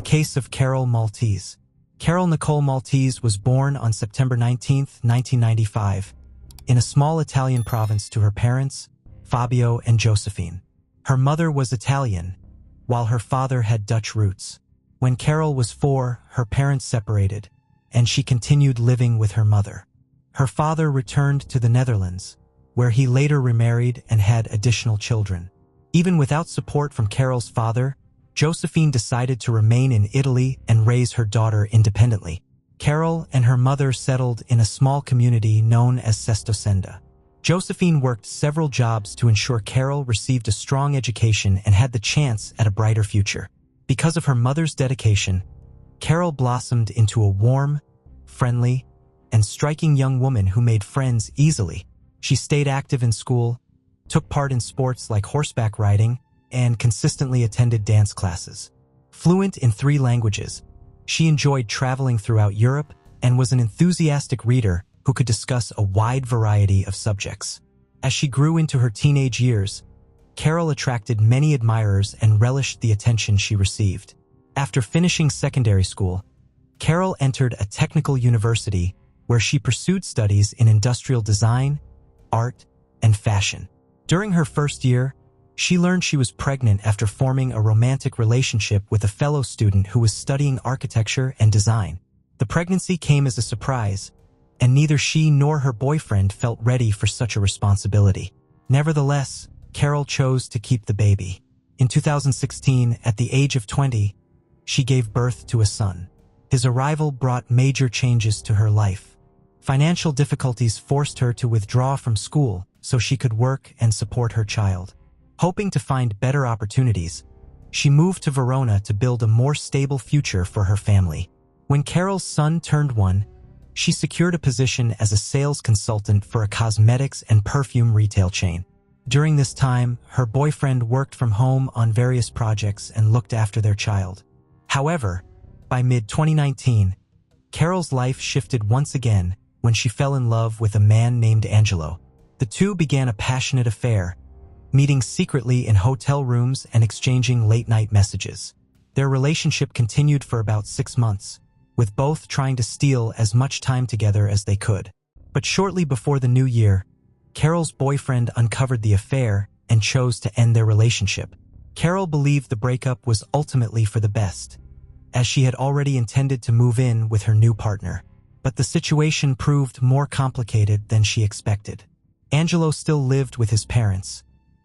case of Carol Maltese. Carol Nicole Maltese was born on September 19, 1995, in a small Italian province to her parents, Fabio and Josephine. Her mother was Italian, while her father had Dutch roots. When Carol was 4, her parents separated, and she continued living with her mother. Her father returned to the Netherlands, where he later remarried and had additional children. Even without support from Carol's father, Josephine decided to remain in Italy and raise her daughter independently. Carol and her mother settled in a small community known as Sestosenda. Josephine worked several jobs to ensure Carol received a strong education and had the chance at a brighter future. Because of her mother's dedication, Carol blossomed into a warm, friendly, and striking young woman who made friends easily. She stayed active in school, took part in sports like horseback riding, and consistently attended dance classes. Fluent in 3 languages, she enjoyed traveling throughout Europe and was an enthusiastic reader who could discuss a wide variety of subjects. As she grew into her teenage years, Carol attracted many admirers and relished the attention she received. After finishing secondary school, Carol entered a technical university where she pursued studies in industrial design, art, and fashion. During her first year, she learned she was pregnant after forming a romantic relationship with a fellow student who was studying architecture and design. The pregnancy came as a surprise, and neither she nor her boyfriend felt ready for such a responsibility. Nevertheless, Carol chose to keep the baby. In 2016, at the age of 20, she gave birth to a son. His arrival brought major changes to her life. Financial difficulties forced her to withdraw from school so she could work and support her child. Hoping to find better opportunities, she moved to Verona to build a more stable future for her family. When Carol's son turned 1, she secured a position as a sales consultant for a cosmetics and perfume retail chain. During this time, her boyfriend worked from home on various projects and looked after their child. However, by mid-2019, Carol's life shifted once again when she fell in love with a man named Angelo. The two began a passionate affair, meeting secretly in hotel rooms and exchanging late-night messages. Their relationship continued for about 6 months, with both trying to steal as much time together as they could. But shortly before the new year, Carol's boyfriend uncovered the affair and chose to end their relationship. Carol believed the breakup was ultimately for the best, as she had already intended to move in with her new partner. But the situation proved more complicated than she expected. Angelo still lived with his parents,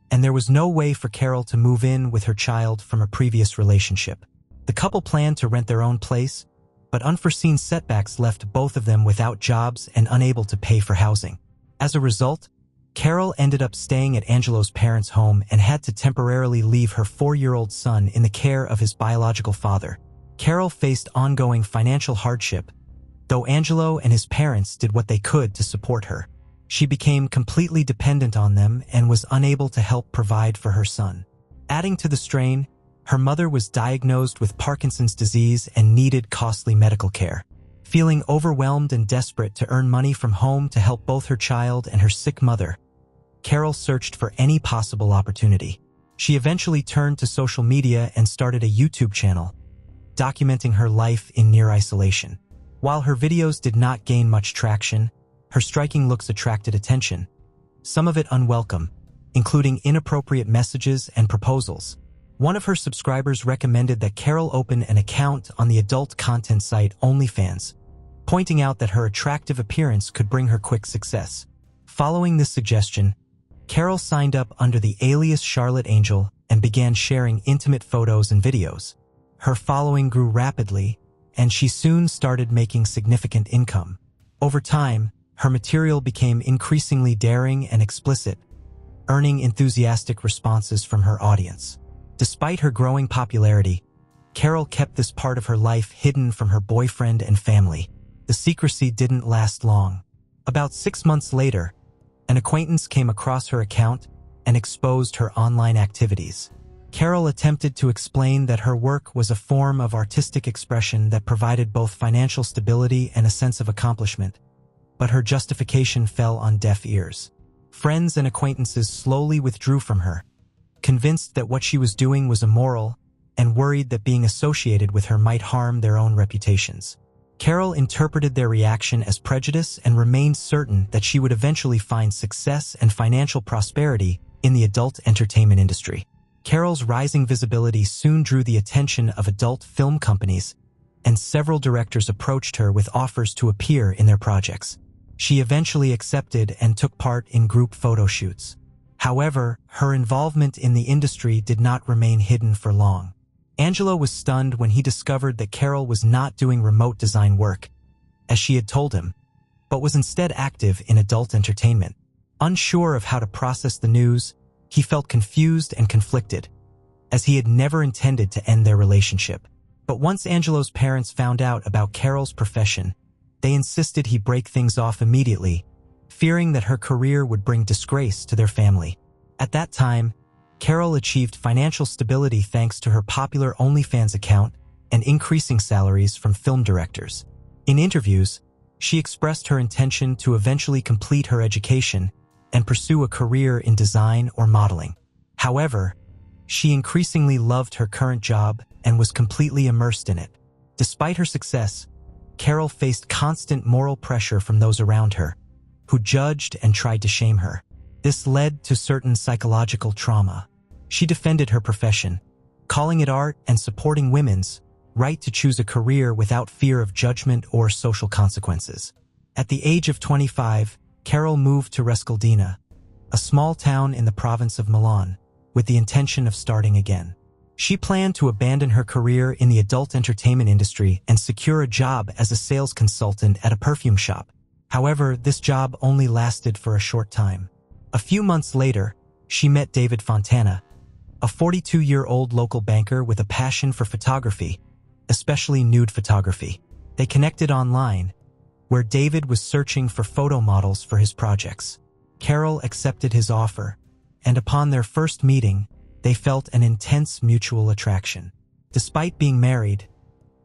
and there was no way for Carol to move in with her child from a previous relationship. The couple planned to rent their own place, but unforeseen setbacks left both of them without jobs and unable to pay for housing. As a result, Carol ended up staying at Angelo's parents' home and had to temporarily leave her 4-year-old son in the care of his biological father. Carol faced ongoing financial hardship, though Angelo and his parents did what they could to support her. She became completely dependent on them and was unable to help provide for her son. Adding to the strain, her mother was diagnosed with Parkinson's disease and needed costly medical care. Feeling overwhelmed and desperate to earn money from home to help both her child and her sick mother, Carol searched for any possible opportunity. She eventually turned to social media and started a YouTube channel, documenting her life in near isolation. While her videos did not gain much traction, her striking looks attracted attention, some of it unwelcome, including inappropriate messages and proposals. One of her subscribers recommended that Carol open an account on the adult content site OnlyFans, pointing out that her attractive appearance could bring her quick success. Following this suggestion, Carol signed up under the alias Charlotte Angel and began sharing intimate photos and videos. Her following grew rapidly, and she soon started making significant income. Over time, her material became increasingly daring and explicit, earning enthusiastic responses from her audience. Despite her growing popularity, Carol kept this part of her life hidden from her boyfriend and family. The secrecy didn't last long. About 6 months later, an acquaintance came across her account and exposed her online activities. Carol attempted to explain that her work was a form of artistic expression that provided both financial stability and a sense of accomplishment, but her justification fell on deaf ears. Friends and acquaintances slowly withdrew from her, convinced that what she was doing was immoral and worried that being associated with her might harm their own reputations. Carol interpreted their reaction as prejudice and remained certain that she would eventually find success and financial prosperity in the adult entertainment industry. Carol's rising visibility soon drew the attention of adult film companies, and several directors approached her with offers to appear in their projects. She eventually accepted and took part in group photo shoots. However, her involvement in the industry did not remain hidden for long. Angelo was stunned when he discovered that Carol was not doing remote design work, as she had told him, but was instead active in adult entertainment. Unsure of how to process the news, he felt confused and conflicted, as he had never intended to end their relationship. But once Angelo's parents found out about Carol's profession, they insisted he break things off immediately, fearing that her career would bring disgrace to their family. At that time, Carol achieved financial stability thanks to her popular OnlyFans account and increasing salaries from film directors. In interviews, she expressed her intention to eventually complete her education and pursue a career in design or modeling. However, she increasingly loved her current job and was completely immersed in it. Despite her success, Carol faced constant moral pressure from those around her, who judged and tried to shame her. This led to certain psychological trauma. She defended her profession, calling it art and supporting women's right to choose a career without fear of judgment or social consequences. At the age of 25, Carol moved to Rescaldina, a small town in the province of Milan, with the intention of starting again. She planned to abandon her career in the adult entertainment industry and secure a job as a sales consultant at a perfume shop. However, this job only lasted for a short time. A few months later, she met David Fontana, a 42-year-old local banker with a passion for photography, especially nude photography. They connected online, where David was searching for photo models for his projects. Carol accepted his offer, and upon their first meeting, they felt an intense mutual attraction. Despite being married,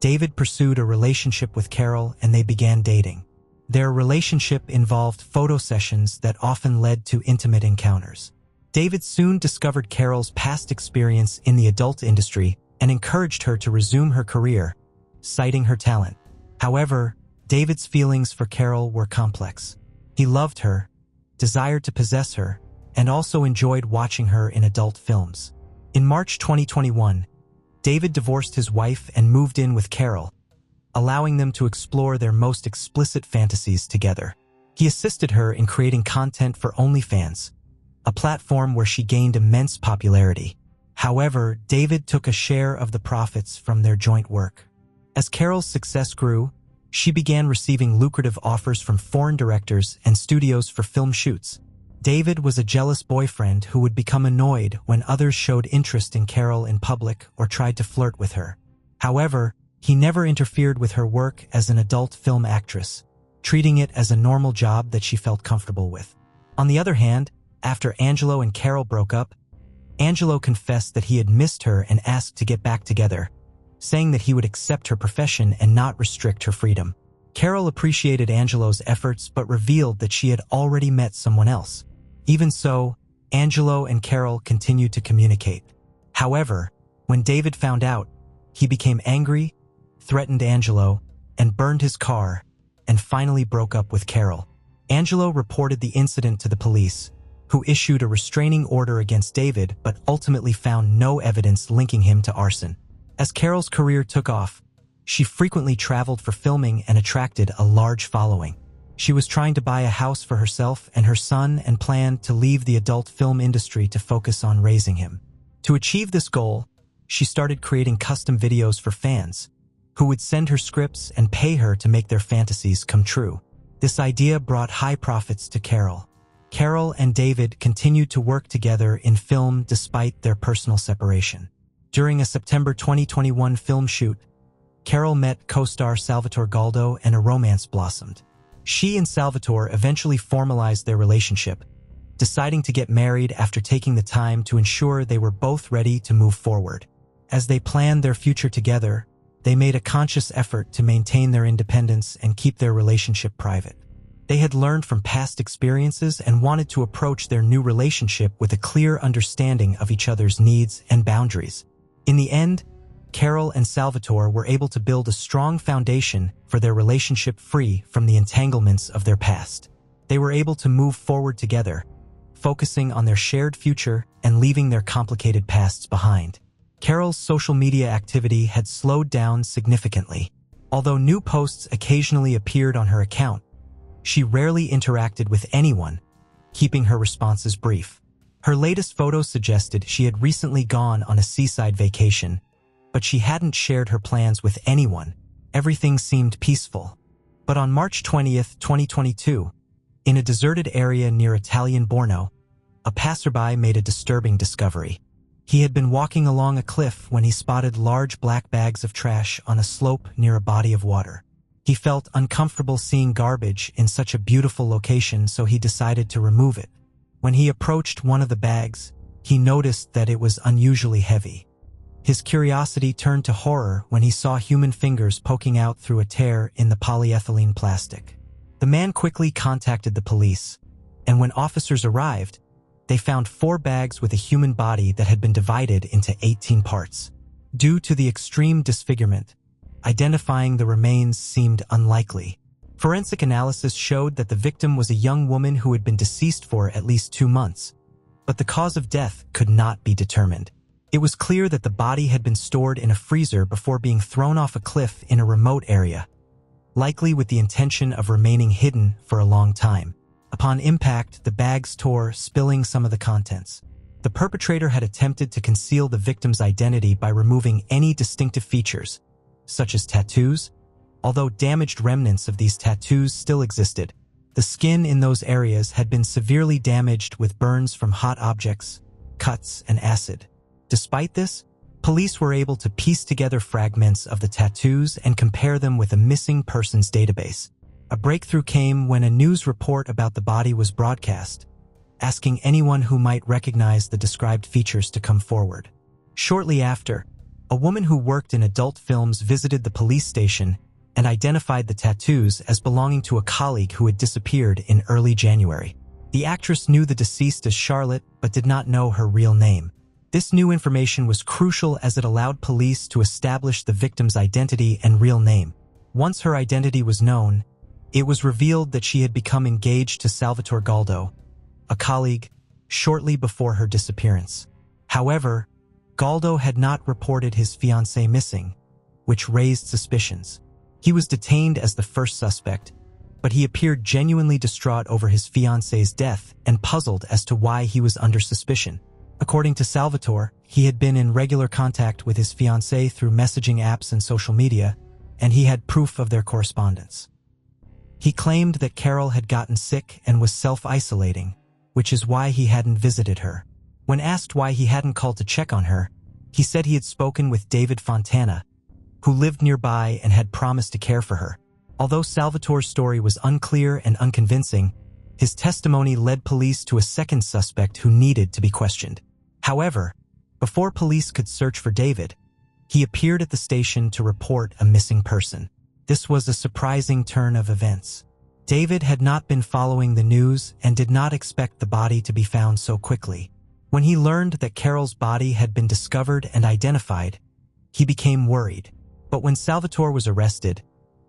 David pursued a relationship with Carol and they began dating. Their relationship involved photo sessions that often led to intimate encounters. David soon discovered Carol's past experience in the adult industry and encouraged her to resume her career, citing her talent. However, David's feelings for Carol were complex. He loved her, desired to possess her, and also enjoyed watching her in adult films. In March 2021, David divorced his wife and moved in with Carol, allowing them to explore their most explicit fantasies together. He assisted her in creating content for OnlyFans, a platform where she gained immense popularity. However, David took a share of the profits from their joint work. As Carol's success grew, she began receiving lucrative offers from foreign directors and studios for film shoots. David was a jealous boyfriend who would become annoyed when others showed interest in Carol in public or tried to flirt with her. However, he never interfered with her work as an adult film actress, treating it as a normal job that she felt comfortable with. On the other hand, after Angelo and Carol broke up, Angelo confessed that he had missed her and asked to get back together, saying that he would accept her profession and not restrict her freedom. Carol appreciated Angelo's efforts but revealed that she had already met someone else. Even so, Angelo and Carol continued to communicate. However, when David found out, he became angry, threatened Angelo, and burned his car, and finally broke up with Carol. Angelo reported the incident to the police, who issued a restraining order against David but ultimately found no evidence linking him to arson. As Carol's career took off, she frequently traveled for filming and attracted a large following. She was trying to buy a house for herself and her son and planned to leave the adult film industry to focus on raising him. To achieve this goal, she started creating custom videos for fans, who would send her scripts and pay her to make their fantasies come true. This idea brought high profits to Carol. Carol and David continued to work together in film despite their personal separation. During a September 2021 film shoot, Carol met co-star Salvatore Galdo and a romance blossomed. She and Salvatore eventually formalized their relationship, deciding to get married after taking the time to ensure they were both ready to move forward. As they planned their future together, they made a conscious effort to maintain their independence and keep their relationship private. They had learned from past experiences and wanted to approach their new relationship with a clear understanding of each other's needs and boundaries. In the end, Carol and Salvatore were able to build a strong foundation for their relationship free from the entanglements of their past. They were able to move forward together, focusing on their shared future and leaving their complicated pasts behind. Carol's social media activity had slowed down significantly. Although new posts occasionally appeared on her account, she rarely interacted with anyone, keeping her responses brief. Her latest photo suggested she had recently gone on a seaside vacation, but she hadn't shared her plans with anyone. Everything seemed peaceful. But on March 20th, 2022, in a deserted area near Italian Borno, a passerby made a disturbing discovery. He had been walking along a cliff when he spotted large black bags of trash on a slope near a body of water. He felt uncomfortable seeing garbage in such a beautiful location, so he decided to remove it. When he approached one of the bags, he noticed that it was unusually heavy. His curiosity turned to horror when he saw human fingers poking out through a tear in the polyethylene plastic. The man quickly contacted the police, and when officers arrived, they found 4 bags with a human body that had been divided into 18 parts. Due to the extreme disfigurement, identifying the remains seemed unlikely. Forensic analysis showed that the victim was a young woman who had been deceased for at least 2 months, but the cause of death could not be determined. It was clear that the body had been stored in a freezer before being thrown off a cliff in a remote area, likely with the intention of remaining hidden for a long time. Upon impact, the bags tore, spilling some of the contents. The perpetrator had attempted to conceal the victim's identity by removing any distinctive features, such as tattoos. Although damaged remnants of these tattoos still existed, the skin in those areas had been severely damaged with burns from hot objects, cuts, and acid. Despite this, police were able to piece together fragments of the tattoos and compare them with a missing persons database. A breakthrough came when a news report about the body was broadcast, asking anyone who might recognize the described features to come forward. Shortly after, a woman who worked in adult films visited the police station and identified the tattoos as belonging to a colleague who had disappeared in early January. The actress knew the deceased as Charlotte but did not know her real name. This new information was crucial as it allowed police to establish the victim's identity and real name. Once her identity was known, it was revealed that she had become engaged to Salvatore Galdo, a colleague, shortly before her disappearance. However, Galdo had not reported his fiancée missing, which raised suspicions. He was detained as the first suspect, but he appeared genuinely distraught over his fiancée's death and puzzled as to why he was under suspicion. According to Salvatore, he had been in regular contact with his fiancée through messaging apps and social media, and he had proof of their correspondence. He claimed that Carol had gotten sick and was self-isolating, which is why he hadn't visited her. When asked why he hadn't called to check on her, he said he had spoken with David Fontana, who lived nearby and had promised to care for her. Although Salvatore's story was unclear and unconvincing, his testimony led police to a second suspect who needed to be questioned. However, before police could search for David, he appeared at the station to report a missing person. This was a surprising turn of events. David had not been following the news and did not expect the body to be found so quickly. When he learned that Carol's body had been discovered and identified, he became worried. But when Salvatore was arrested,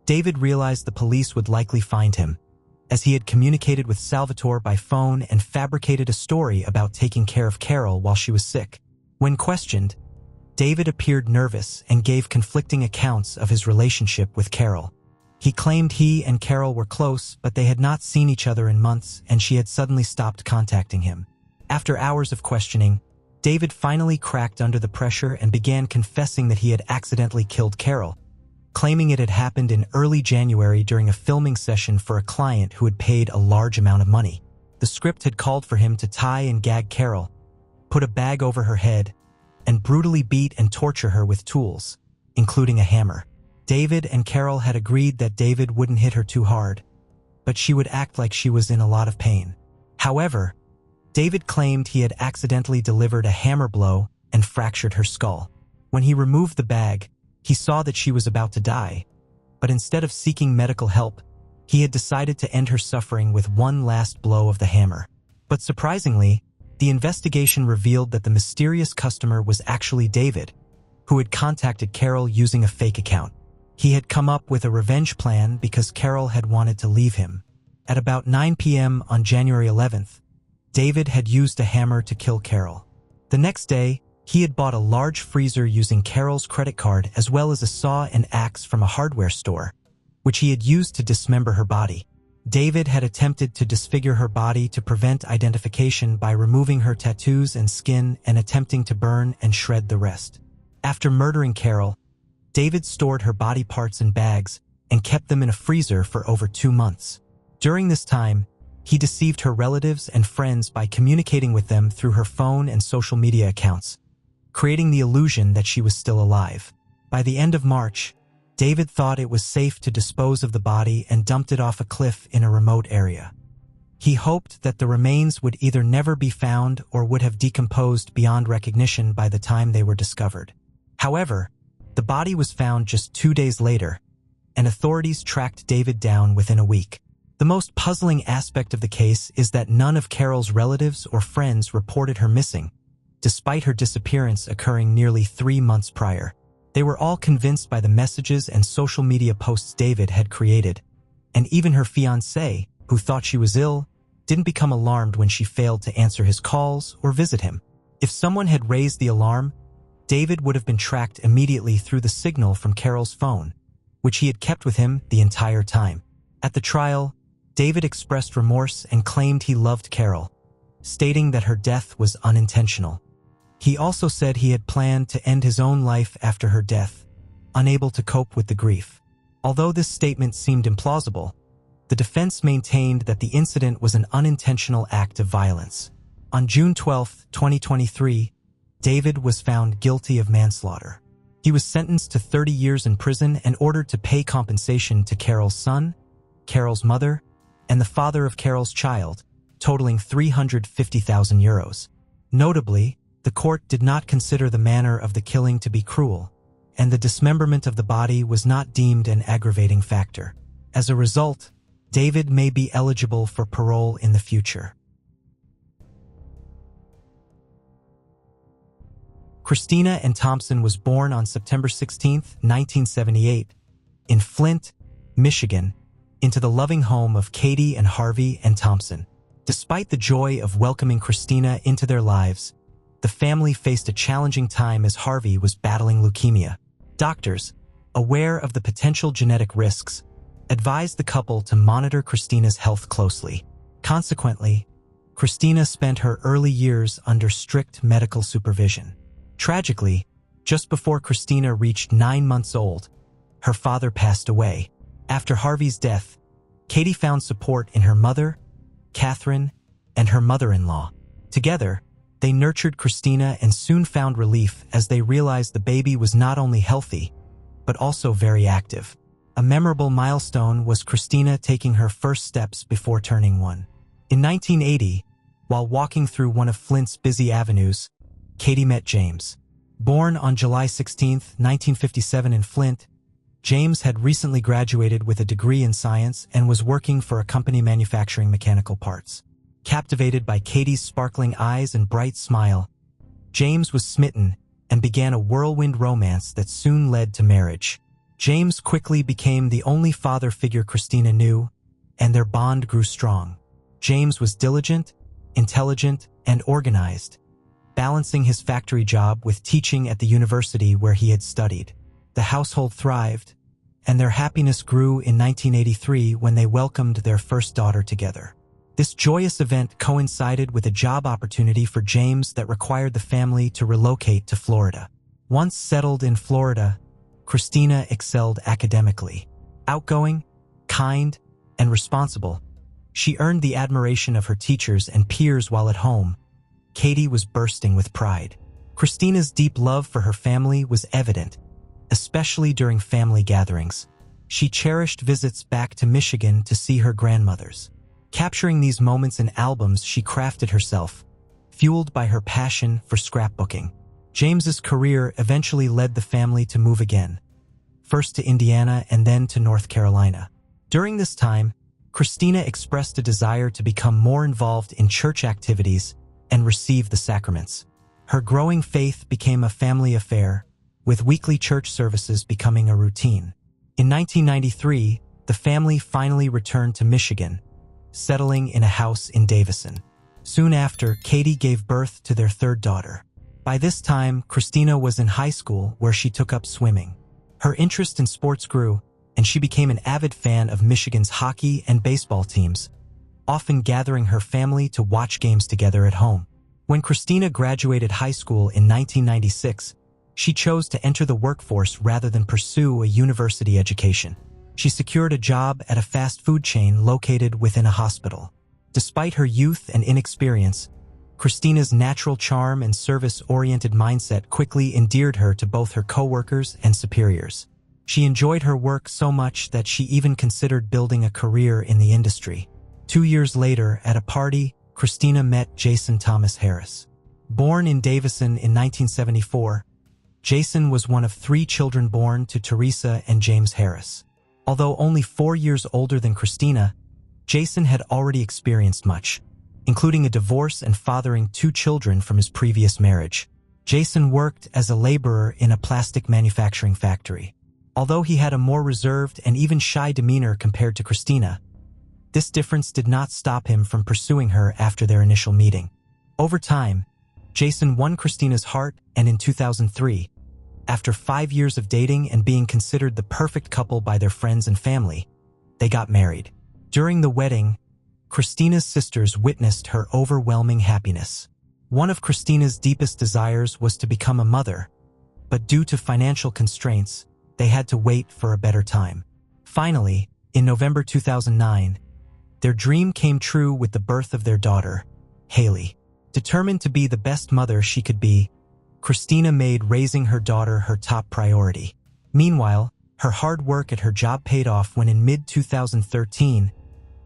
David realized the police would likely find him, as he had communicated with Salvatore by phone and fabricated a story about taking care of Carol while she was sick. When questioned, David appeared nervous and gave conflicting accounts of his relationship with Carol. He claimed he and Carol were close, but they had not seen each other in months and she had suddenly stopped contacting him. After hours of questioning, David finally cracked under the pressure and began confessing that he had accidentally killed Carol, claiming it had happened in early January during a filming session for a client who had paid a large amount of money. The script had called for him to tie and gag Carol, put a bag over her head, and brutally beat and torture her with tools, including a hammer. David and Carol had agreed that David wouldn't hit her too hard, but she would act like she was in a lot of pain. However, David claimed he had accidentally delivered a hammer blow and fractured her skull. When he removed the bag, he saw that she was about to die, but instead of seeking medical help, he had decided to end her suffering with one last blow of the hammer. But surprisingly, the investigation revealed that the mysterious customer was actually David, who had contacted Carol using a fake account. He had come up with a revenge plan because Carol had wanted to leave him. At about 9 p.m. on January 11th, David had used a hammer to kill Carol. The next day, he had bought a large freezer using Carol's credit card as well as a saw and axe from a hardware store, which he had used to dismember her body. David had attempted to disfigure her body to prevent identification by removing her tattoos and skin and attempting to burn and shred the rest. After murdering Carol, David stored her body parts in bags and kept them in a freezer for over 2 months. During this time, he deceived her relatives and friends by communicating with them through her phone and social media accounts, creating the illusion that she was still alive. By the end of March, David thought it was safe to dispose of the body and dumped it off a cliff in a remote area. He hoped that the remains would either never be found or would have decomposed beyond recognition by the time they were discovered. However, the body was found just 2 days later, and authorities tracked David down within a week. The most puzzling aspect of the case is that none of Carol's relatives or friends reported her missing, despite her disappearance occurring nearly 3 months prior. They were all convinced by the messages and social media posts David had created, and even her fiancé, who thought she was ill, didn't become alarmed when she failed to answer his calls or visit him. If someone had raised the alarm, David would have been tracked immediately through the signal from Carol's phone, which he had kept with him the entire time. At the trial, David expressed remorse and claimed he loved Carol, stating that her death was unintentional. He also said he had planned to end his own life after her death, unable to cope with the grief. Although this statement seemed implausible, the defense maintained that the incident was an unintentional act of violence. On June 12, 2023, David was found guilty of manslaughter. He was sentenced to 30 years in prison and ordered to pay compensation to Carol's son, Carol's mother, and the father of Carol's child, totaling €350,000. Notably, the court did not consider the manner of the killing to be cruel, and the dismemberment of the body was not deemed an aggravating factor. As a result, David may be eligible for parole in the future. Christina Ann Thompson was born on September 16, 1978, in Flint, Michigan, into the loving home of Katie and Harvey Ann Thompson. Despite the joy of welcoming Christina into their lives, the family faced a challenging time as Harvey was battling leukemia. Doctors, aware of the potential genetic risks, advised the couple to monitor Christina's health closely. Consequently, Christina spent her early years under strict medical supervision. Tragically, just before Christina reached 9 months old, her father passed away. After Harvey's death, Katie found support in her mother, Catherine, and her mother-in-law. Together, they nurtured Christina and soon found relief as they realized the baby was not only healthy, but also very active. A memorable milestone was Christina taking her first steps before turning 1. In 1980, while walking through one of Flint's busy avenues, Katie met James. Born on July 16, 1957 in Flint, James had recently graduated with a degree in science and was working for a company manufacturing mechanical parts. Captivated by Katie's sparkling eyes and bright smile, James was smitten and began a whirlwind romance that soon led to marriage. James quickly became the only father figure Christina knew, and their bond grew strong. James was diligent, intelligent, and organized, balancing his factory job with teaching at the university where he had studied. The household thrived, and their happiness grew in 1983 when they welcomed their first daughter together. This joyous event coincided with a job opportunity for James that required the family to relocate to Florida. Once settled in Florida, Christina excelled academically. Outgoing, kind, and responsible, she earned the admiration of her teachers and peers while at home. Katie was bursting with pride. Christina's deep love for her family was evident, especially during family gatherings. She cherished visits back to Michigan to see her grandmothers. Capturing these moments in albums she crafted herself, fueled by her passion for scrapbooking. James's career eventually led the family to move again, first to Indiana and then to North Carolina. During this time, Christina expressed a desire to become more involved in church activities and receive the sacraments. Her growing faith became a family affair, with weekly church services becoming a routine. In 1993, the family finally returned to Michigan, settling in a house in Davison. Soon after, Katie gave birth to their third daughter. By this time, Christina was in high school where she took up swimming. Her interest in sports grew, and she became an avid fan of Michigan's hockey and baseball teams, often gathering her family to watch games together at home. When Christina graduated high school in 1996, she chose to enter the workforce rather than pursue a university education. She secured a job at a fast food chain located within a hospital. Despite her youth and inexperience, Christina's natural charm and service-oriented mindset quickly endeared her to both her coworkers and superiors. She enjoyed her work so much that she even considered building a career in the industry. 2 years later, at a party, Christina met Jason Thomas Harris. Born in Davison in 1974, Jason was one of 3 children born to Teresa and James Harris. Although only 4 years older than Christina, Jason had already experienced much, including a divorce and fathering 2 children from his previous marriage. Jason worked as a laborer in a plastic manufacturing factory. Although he had a more reserved and even shy demeanor compared to Christina, this difference did not stop him from pursuing her after their initial meeting. Over time, Jason won Christina's heart, and in 2003, after 5 years of dating and being considered the perfect couple by their friends and family, they got married. During the wedding, Christina's sisters witnessed her overwhelming happiness. One of Christina's deepest desires was to become a mother, but due to financial constraints, they had to wait for a better time. Finally, in November 2009, their dream came true with the birth of their daughter, Haley. Determined to be the best mother she could be, Christina made raising her daughter her top priority. Meanwhile, her hard work at her job paid off when in mid-2013,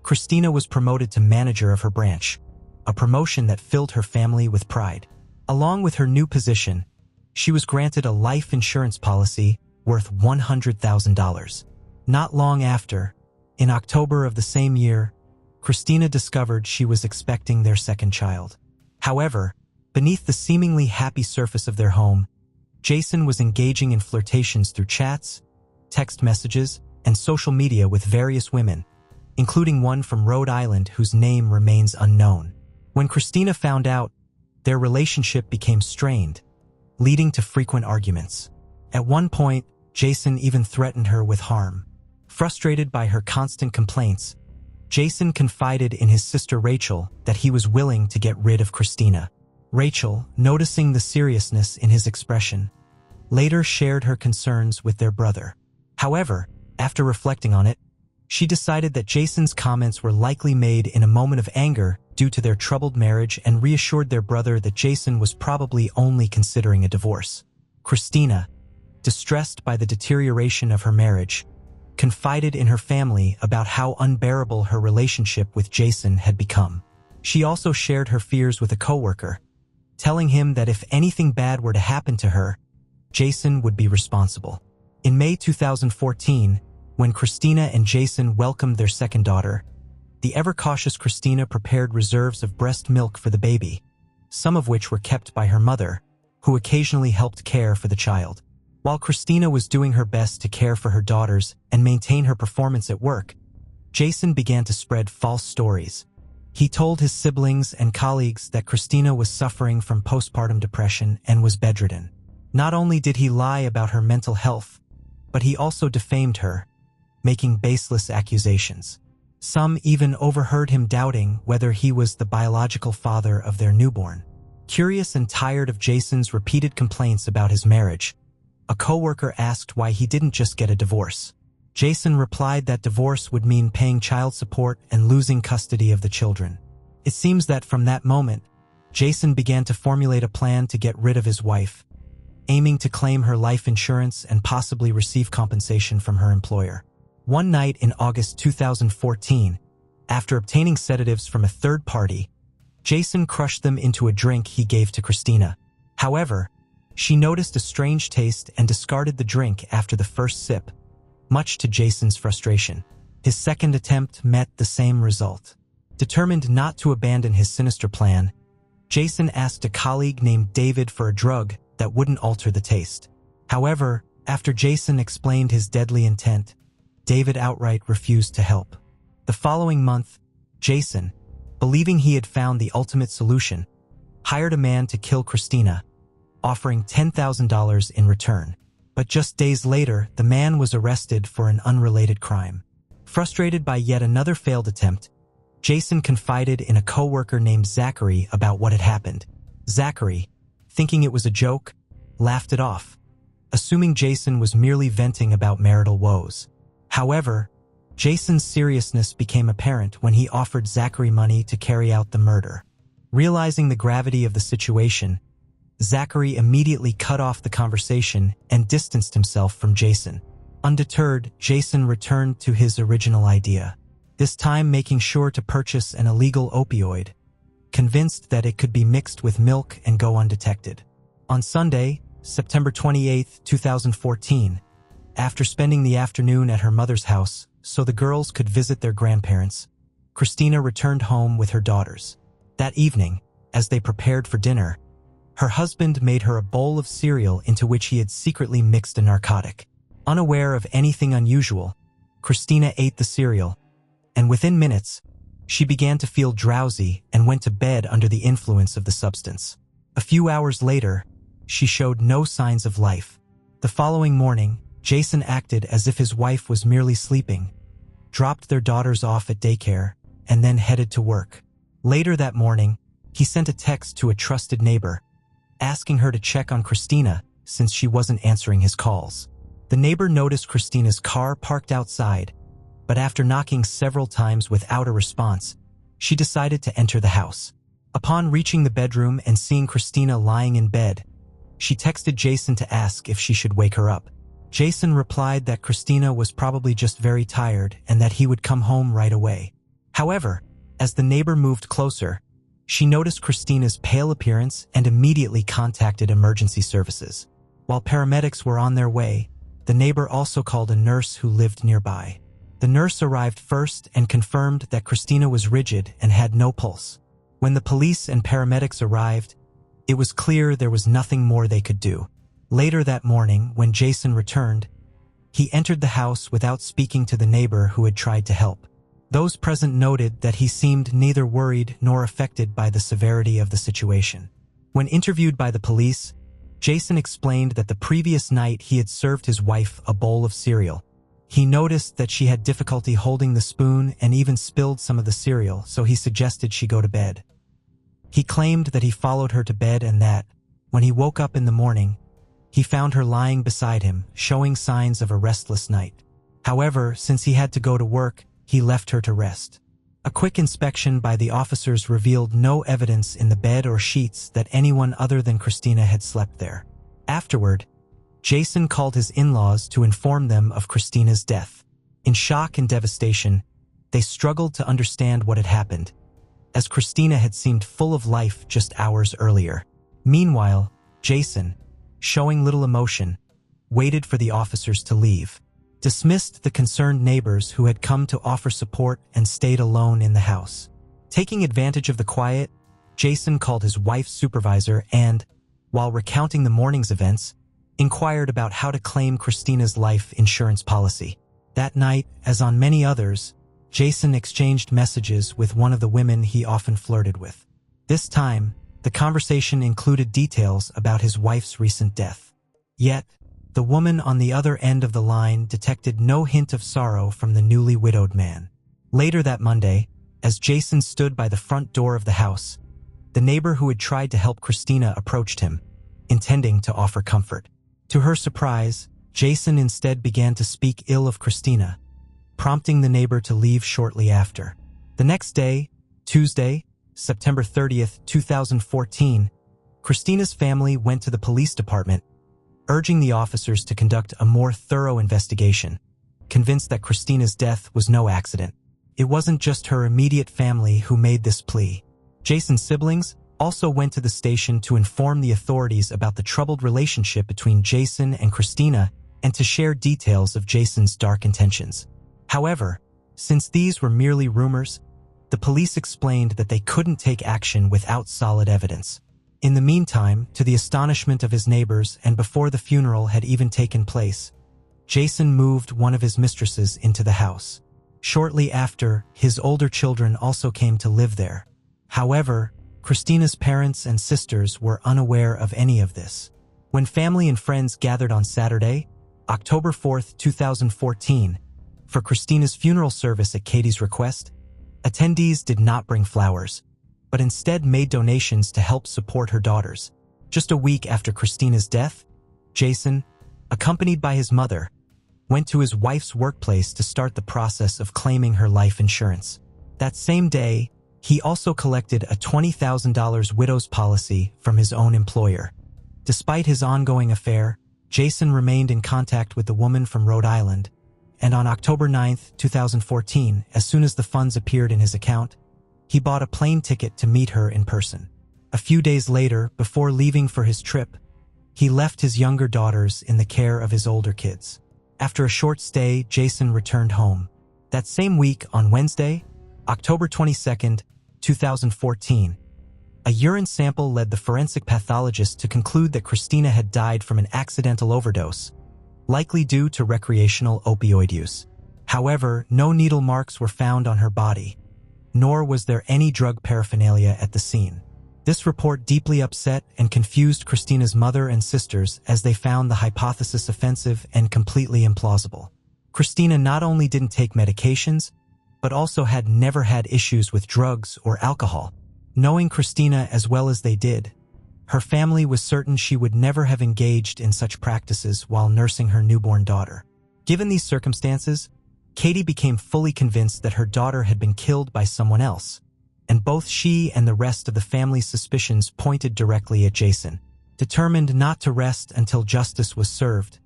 Christina was promoted to manager of her branch, a promotion that filled her family with pride. Along with her new position, she was granted a life insurance policy worth $100,000. Not long after, in October of the same year, Christina discovered she was expecting their second child. However, beneath the seemingly happy surface of their home, Jason was engaging in flirtations through chats, text messages, and social media with various women, including one from Rhode Island whose name remains unknown. When Christina found out, their relationship became strained, leading to frequent arguments. At one point, Jason even threatened her with harm. Frustrated by her constant complaints, Jason confided in his sister Rachel that he was willing to get rid of Christina. Rachel, noticing the seriousness in his expression, later shared her concerns with their brother. However, after reflecting on it, she decided that Jason's comments were likely made in a moment of anger due to their troubled marriage and reassured their brother that Jason was probably only considering a divorce. Christina, distressed by the deterioration of her marriage, confided in her family about how unbearable her relationship with Jason had become. She also shared her fears with a coworker, telling him that if anything bad were to happen to her, Jason would be responsible. In May 2014, when Christina and Jason welcomed their second daughter, the ever-cautious Christina prepared reserves of breast milk for the baby, some of which were kept by her mother, who occasionally helped care for the child. While Christina was doing her best to care for her daughters and maintain her performance at work, Jason began to spread false stories. He told his siblings and colleagues that Christina was suffering from postpartum depression and was bedridden. Not only did he lie about her mental health, but he also defamed her, making baseless accusations. Some even overheard him doubting whether he was the biological father of their newborn. Curious and tired of Jason's repeated complaints about his marriage, a coworker asked why he didn't just get a divorce. Jason replied that divorce would mean paying child support and losing custody of the children. It seems that from that moment, Jason began to formulate a plan to get rid of his wife, aiming to claim her life insurance and possibly receive compensation from her employer. One night in August 2014, after obtaining sedatives from a third party, Jason crushed them into a drink he gave to Christina. However, she noticed a strange taste and discarded the drink after the first sip, much to Jason's frustration. His second attempt met the same result. Determined not to abandon his sinister plan, Jason asked a colleague named David for a drug that wouldn't alter the taste. However, after Jason explained his deadly intent, David outright refused to help. The following month, Jason, believing he had found the ultimate solution, hired a man to kill Christina, offering $10,000 in return. But just days later, the man was arrested for an unrelated crime. Frustrated by yet another failed attempt, Jason confided in a coworker named Zachary about what had happened. Zachary, thinking it was a joke, laughed it off, assuming Jason was merely venting about marital woes. However, Jason's seriousness became apparent when he offered Zachary money to carry out the murder. Realizing the gravity of the situation, Zachary immediately cut off the conversation and distanced himself from Jason. Undeterred, Jason returned to his original idea, this time making sure to purchase an illegal opioid, convinced that it could be mixed with milk and go undetected. On Sunday, September 28, 2014, after spending the afternoon at her mother's house so the girls could visit their grandparents, Christina returned home with her daughters. That evening, as they prepared for dinner, her husband made her a bowl of cereal into which he had secretly mixed a narcotic. Unaware of anything unusual, Christina ate the cereal, and within minutes, she began to feel drowsy and went to bed under the influence of the substance. A few hours later, she showed no signs of life. The following morning, Jason acted as if his wife was merely sleeping, dropped their daughters off at daycare, and then headed to work. Later that morning, he sent a text to a trusted neighbor, asking her to check on Christina since she wasn't answering his calls. The neighbor noticed Christina's car parked outside, but after knocking several times without a response, she decided to enter the house. Upon reaching the bedroom and seeing Christina lying in bed, she texted Jason to ask if she should wake her up. Jason replied that Christina was probably just very tired and that he would come home right away. However, as the neighbor moved closer, she noticed Christina's pale appearance and immediately contacted emergency services. While paramedics were on their way, the neighbor also called a nurse who lived nearby. The nurse arrived first and confirmed that Christina was rigid and had no pulse. When the police and paramedics arrived, it was clear there was nothing more they could do. Later that morning, when Jason returned, he entered the house without speaking to the neighbor who had tried to help. Those present noted that he seemed neither worried nor affected by the severity of the situation. When interviewed by the police, Jason explained that the previous night he had served his wife a bowl of cereal. He noticed that she had difficulty holding the spoon and even spilled some of the cereal, so he suggested she go to bed. He claimed that he followed her to bed and that, when he woke up in the morning, he found her lying beside him, showing signs of a restless night. However, since he had to go to work, he left her to rest. A quick inspection by the officers revealed no evidence in the bed or sheets that anyone other than Christina had slept there. Afterward, Jason called his in-laws to inform them of Christina's death. In shock and devastation, they struggled to understand what had happened, as Christina had seemed full of life just hours earlier. Meanwhile, Jason, showing little emotion, waited for the officers to leave, dismissed the concerned neighbors who had come to offer support, and stayed alone in the house. Taking advantage of the quiet, Jason called his wife's supervisor and, while recounting the morning's events, inquired about how to claim Christina's life insurance policy. That night, as on many others, Jason exchanged messages with one of the women he often flirted with. This time, the conversation included details about his wife's recent death. Yet, the woman on the other end of the line detected no hint of sorrow from the newly widowed man. Later that Monday, as Jason stood by the front door of the house, the neighbor who had tried to help Christina approached him, intending to offer comfort. To her surprise, Jason instead began to speak ill of Christina, prompting the neighbor to leave shortly after. The next day, Tuesday, September 30th, 2014, Christina's family went to the police department, urging the officers to conduct a more thorough investigation, convinced that Christina's death was no accident. It wasn't just her immediate family who made this plea. Jason's siblings also went to the station to inform the authorities about the troubled relationship between Jason and Christina and to share details of Jason's dark intentions. However, since these were merely rumors, the police explained that they couldn't take action without solid evidence. In the meantime, to the astonishment of his neighbors and before the funeral had even taken place, Jason moved one of his mistresses into the house. Shortly after, his older children also came to live there. However, Christina's parents and sisters were unaware of any of this. When family and friends gathered on Saturday, October 4, 2014, for Christina's funeral service at Katie's request, attendees did not bring flowers, but instead made donations to help support her daughters. Just a week after Christina's death, Jason, accompanied by his mother, went to his wife's workplace to start the process of claiming her life insurance. That same day, he also collected a $20,000 widow's policy from his own employer. Despite his ongoing affair, Jason remained in contact with the woman from Rhode Island, and on October 9, 2014, as soon as the funds appeared in his account, he bought a plane ticket to meet her in person. A few days later, before leaving for his trip, he left his younger daughters in the care of his older kids. After a short stay, Jason returned home. That same week, on Wednesday, October 22, 2014, a urine sample led the forensic pathologist to conclude that Christina had died from an accidental overdose, likely due to recreational opioid use. However, no needle marks were found on her body, nor was there any drug paraphernalia at the scene. This report deeply upset and confused Christina's mother and sisters as they found the hypothesis offensive and completely implausible. Christina not only didn't take medications, but also had never had issues with drugs or alcohol. Knowing Christina as well as they did, her family was certain she would never have engaged in such practices while nursing her newborn daughter. Given these circumstances, Katie became fully convinced that her daughter had been killed by someone else, and both she and the rest of the family's suspicions pointed directly at Jason. Determined not to rest until justice was served,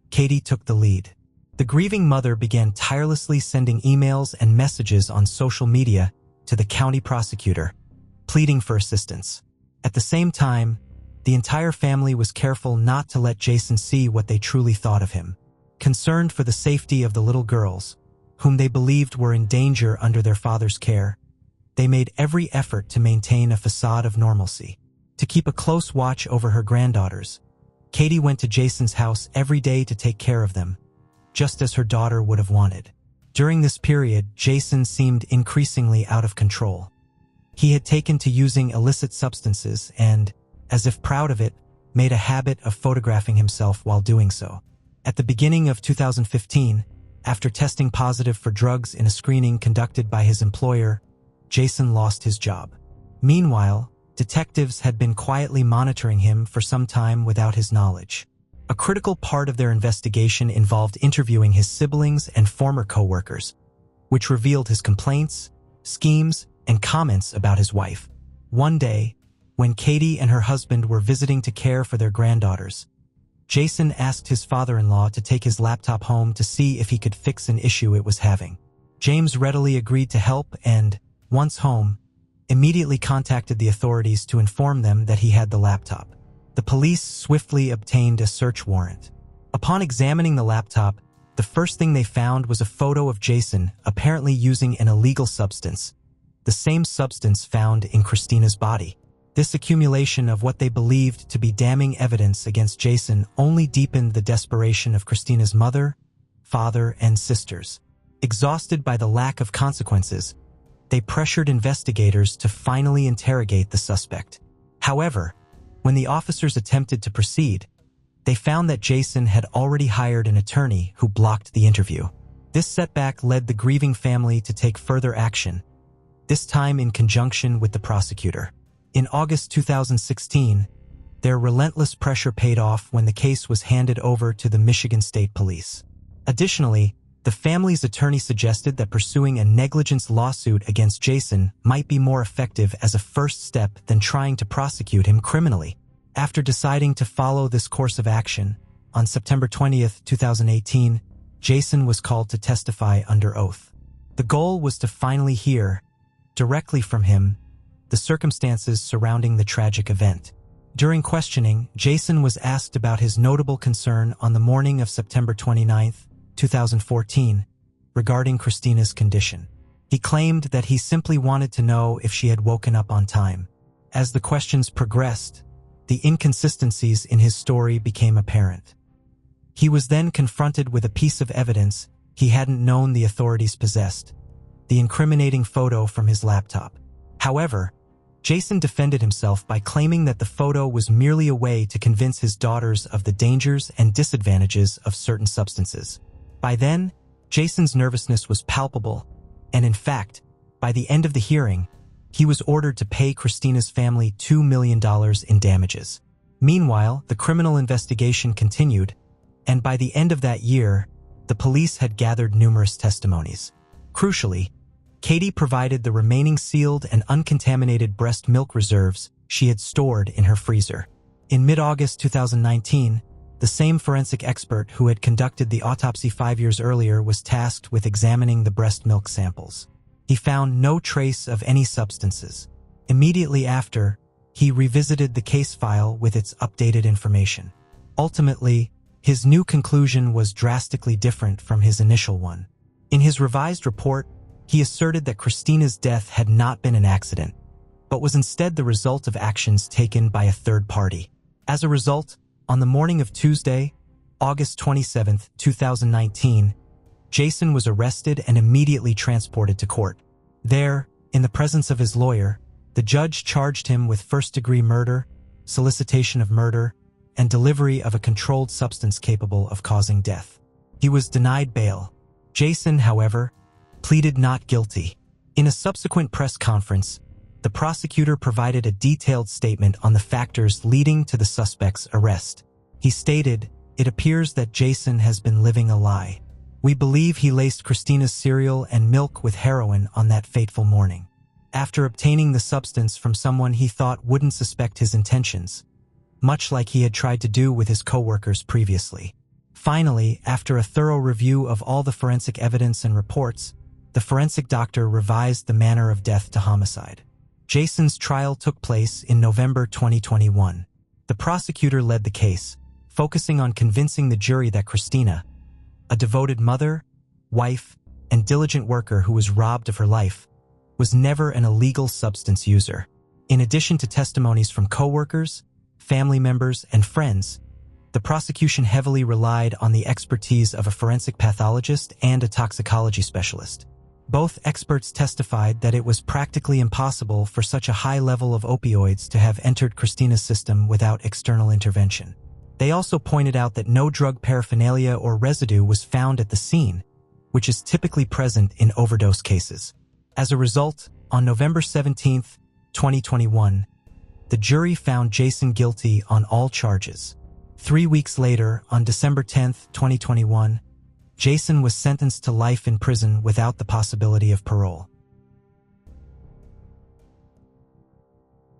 Katie took the lead. The grieving mother began tirelessly sending emails and messages on social media to the county prosecutor, pleading for assistance. At the same time, the entire family was careful not to let Jason see what they truly thought of him. Concerned for the safety of the little girls, whom they believed were in danger under their father's care, they made every effort to maintain a facade of normalcy. To keep a close watch over her granddaughters, Katie went to Jason's house every day to take care of them, just as her daughter would have wanted. During this period, Jason seemed increasingly out of control. He had taken to using illicit substances and, as if proud of it, made a habit of photographing himself while doing so. At the beginning of 2015, after testing positive for drugs in a screening conducted by his employer, Jason lost his job. Meanwhile, detectives had been quietly monitoring him for some time without his knowledge. A critical part of their investigation involved interviewing his siblings and former co-workers, which revealed his complaints, schemes, and comments about his wife. One day, when Katie and her husband were visiting to care for their granddaughters, Jason asked his father-in-law to take his laptop home to see if he could fix an issue it was having. James readily agreed to help and, once home, immediately contacted the authorities to inform them that he had the laptop. The police swiftly obtained a search warrant. Upon examining the laptop, the first thing they found was a photo of Jason apparently using an illegal substance, the same substance found in Christina's body. This accumulation of what they believed to be damning evidence against Jason only deepened the desperation of Christina's mother, father, and sisters. Exhausted by the lack of consequences, they pressured investigators to finally interrogate the suspect. However, when the officers attempted to proceed, they found that Jason had already hired an attorney who blocked the interview. This setback led the grieving family to take further action, this time in conjunction with the prosecutor. In August 2016, their relentless pressure paid off when the case was handed over to the Michigan State Police. Additionally, the family's attorney suggested that pursuing a negligence lawsuit against Jason might be more effective as a first step than trying to prosecute him criminally. After deciding to follow this course of action, on September 20, 2018, Jason was called to testify under oath. The goal was to finally hear, directly from him, the circumstances surrounding the tragic event. During questioning, Jason was asked about his notable concern on the morning of September 29, 2014, regarding Christina's condition. He claimed that he simply wanted to know if she had woken up on time. As the questions progressed, the inconsistencies in his story became apparent. He was then confronted with a piece of evidence he hadn't known the authorities possessed: the incriminating photo from his laptop. However, Jason defended himself by claiming that the photo was merely a way to convince his daughters of the dangers and disadvantages of certain substances. By then, Jason's nervousness was palpable, and in fact, by the end of the hearing, he was ordered to pay Christina's family $2 million in damages. Meanwhile, the criminal investigation continued, and by the end of that year, the police had gathered numerous testimonies. Crucially, Katie provided the remaining sealed and uncontaminated breast milk reserves she had stored in her freezer. In mid-August 2019, the same forensic expert who had conducted the autopsy 5 years earlier was tasked with examining the breast milk samples. He found no trace of any substances. Immediately after, he revisited the case file with its updated information. Ultimately, his new conclusion was drastically different from his initial one. In his revised report, he asserted that Christina's death had not been an accident, but was instead the result of actions taken by a third party. As a result, on the morning of Tuesday, August 27, 2019, Jason was arrested and immediately transported to court. There, in the presence of his lawyer, the judge charged him with first-degree murder, solicitation of murder, and delivery of a controlled substance capable of causing death. He was denied bail. Jason, however, pleaded not guilty. In a subsequent press conference, the prosecutor provided a detailed statement on the factors leading to the suspect's arrest. He stated, "It appears that Jason has been living a lie. We believe he laced Christina's cereal and milk with heroin on that fateful morning, after obtaining the substance from someone he thought wouldn't suspect his intentions, much like he had tried to do with his co-workers previously." Finally, after a thorough review of all the forensic evidence and reports, the forensic doctor revised the manner of death to homicide. Jason's trial took place in November 2021. The prosecutor led the case, focusing on convincing the jury that Christina, a devoted mother, wife, and diligent worker who was robbed of her life, was never an illegal substance user. In addition to testimonies from co-workers, family members, and friends, the prosecution heavily relied on the expertise of a forensic pathologist and a toxicology specialist. Both experts testified that it was practically impossible for such a high level of opioids to have entered Christina's system without external intervention. They also pointed out that no drug paraphernalia or residue was found at the scene, which is typically present in overdose cases. As a result, on November 17, 2021, the jury found Jason guilty on all charges. 3 weeks later, on December 10, 2021, Jason was sentenced to life in prison without the possibility of parole.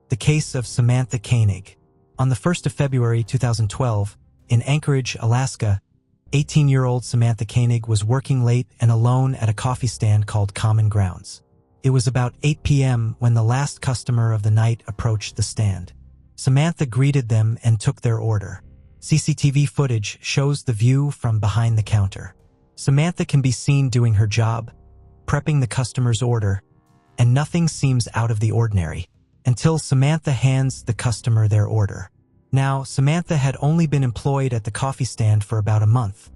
The case of Samantha Koenig. On the 1st of February 2012, in Anchorage, Alaska, 18-year-old Samantha Koenig was working late and alone at a coffee stand called Common Grounds. It was about 8 p.m. when the last customer of the night approached the stand. Samantha greeted them and took their order. CCTV footage shows the view from behind the counter. Samantha can be seen doing her job, prepping the customer's order, and nothing seems out of the ordinary until Samantha hands the customer their order. Now, Samantha had only been employed at the coffee stand for about a month,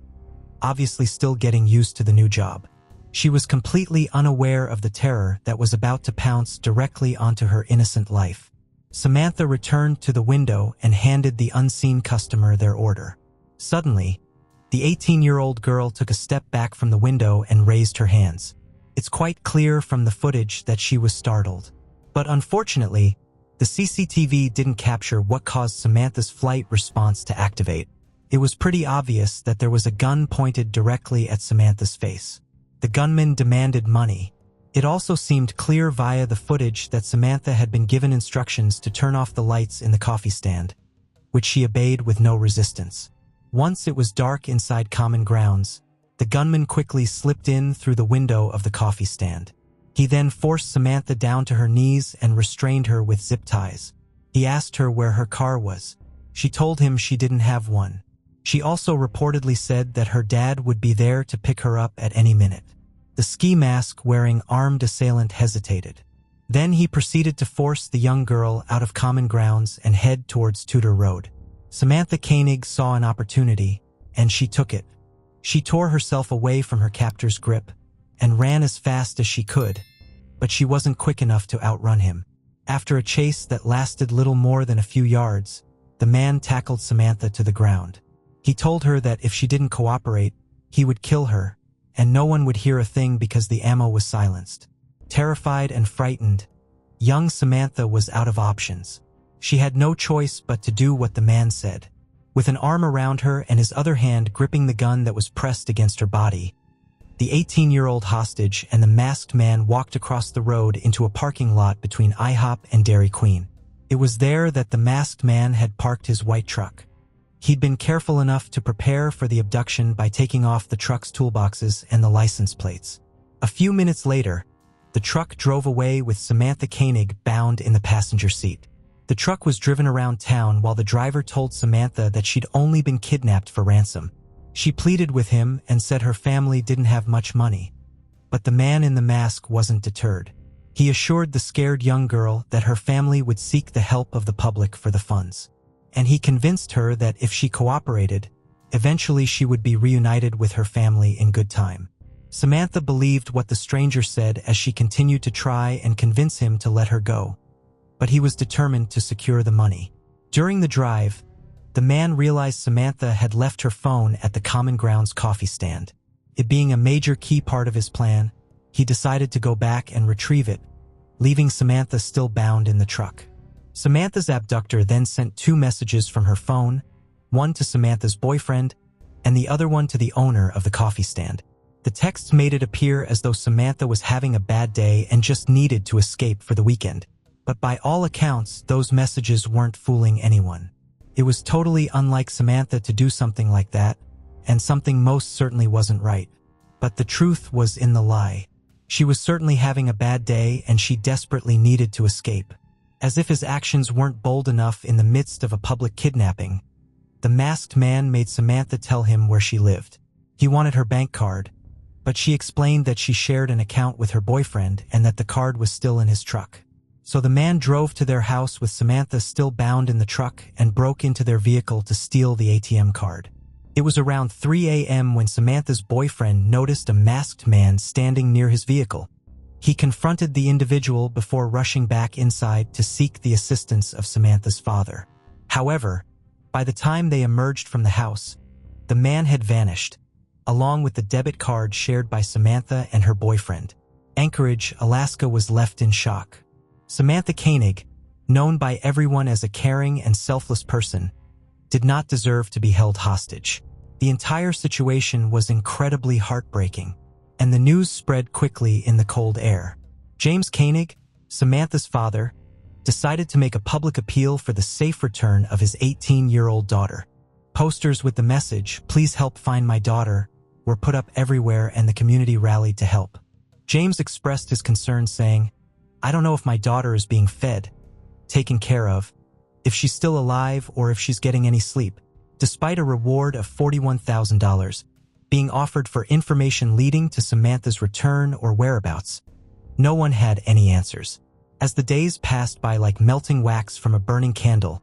obviously still getting used to the new job. She was completely unaware of the terror that was about to pounce directly onto her innocent life. Samantha returned to the window and handed the unseen customer their order. Suddenly, the 18-year-old girl took a step back from the window and raised her hands. It's quite clear from the footage that she was startled. But unfortunately, the CCTV didn't capture what caused Samantha's flight response to activate. It was pretty obvious that there was a gun pointed directly at Samantha's face. The gunman demanded money. It also seemed clear via the footage that Samantha had been given instructions to turn off the lights in the coffee stand, which she obeyed with no resistance. Once it was dark inside Common Grounds, the gunman quickly slipped in through the window of the coffee stand. He then forced Samantha down to her knees and restrained her with zip ties. He asked her where her car was. She told him she didn't have one. She also reportedly said that her dad would be there to pick her up at any minute. The ski mask-wearing armed assailant hesitated. Then he proceeded to force the young girl out of common grounds and head towards Tudor Road. Samantha Koenig saw an opportunity, and she took it. She tore herself away from her captor's grip and ran as fast as she could, but she wasn't quick enough to outrun him. After a chase that lasted little more than a few yards, the man tackled Samantha to the ground. He told her that if she didn't cooperate, he would kill her, and no one would hear a thing because the ammo was silenced. Terrified and frightened, young Samantha was out of options. She had no choice but to do what the man said. With an arm around her and his other hand gripping the gun that was pressed against her body, the 18-year-old hostage and the masked man walked across the road into a parking lot between IHOP and Dairy Queen. It was there that the masked man had parked his white truck. He'd been careful enough to prepare for the abduction by taking off the truck's toolboxes and the license plates. A few minutes later, the truck drove away with Samantha Koenig bound in the passenger seat. The truck was driven around town while the driver told Samantha that she'd only been kidnapped for ransom. She pleaded with him and said her family didn't have much money. But the man in the mask wasn't deterred. He assured the scared young girl that her family would seek the help of the public for the funds. And he convinced her that if she cooperated, eventually she would be reunited with her family in good time. Samantha believed what the stranger said as she continued to try and convince him to let her go. But he was determined to secure the money. During the drive, the man realized Samantha had left her phone at the Common Grounds coffee stand. It being a major key part of his plan, he decided to go back and retrieve it, leaving Samantha still bound in the truck. Samantha's abductor then sent 2 messages from her phone, one to Samantha's boyfriend and the other one to the owner of the coffee stand. The texts made it appear as though Samantha was having a bad day and just needed to escape for the weekend. But by all accounts, those messages weren't fooling anyone. It was totally unlike Samantha to do something like that, and something most certainly wasn't right. But the truth was in the lie. She was certainly having a bad day and she desperately needed to escape. As if his actions weren't bold enough in the midst of a public kidnapping, the masked man made Samantha tell him where she lived. He wanted her bank card, but she explained that she shared an account with her boyfriend and that the card was still in his truck. So the man drove to their house with Samantha still bound in the truck and broke into their vehicle to steal the ATM card. It was around 3 a.m. when Samantha's boyfriend noticed a masked man standing near his vehicle. He confronted the individual before rushing back inside to seek the assistance of Samantha's father. However, by the time they emerged from the house, the man had vanished, along with the debit card shared by Samantha and her boyfriend. Anchorage, Alaska was left in shock. Samantha Koenig, known by everyone as a caring and selfless person, did not deserve to be held hostage. The entire situation was incredibly heartbreaking, and the news spread quickly in the cold air. James Koenig, Samantha's father, decided to make a public appeal for the safe return of his 18-year-old daughter. Posters with the message, "Please help find my daughter," were put up everywhere and the community rallied to help. James expressed his concern saying, "I don't know if my daughter is being fed, taken care of, if she's still alive or if she's getting any sleep," despite a reward of $41,000 being offered for information leading to Samantha's return or whereabouts. No one had any answers. As the days passed by like melting wax from a burning candle,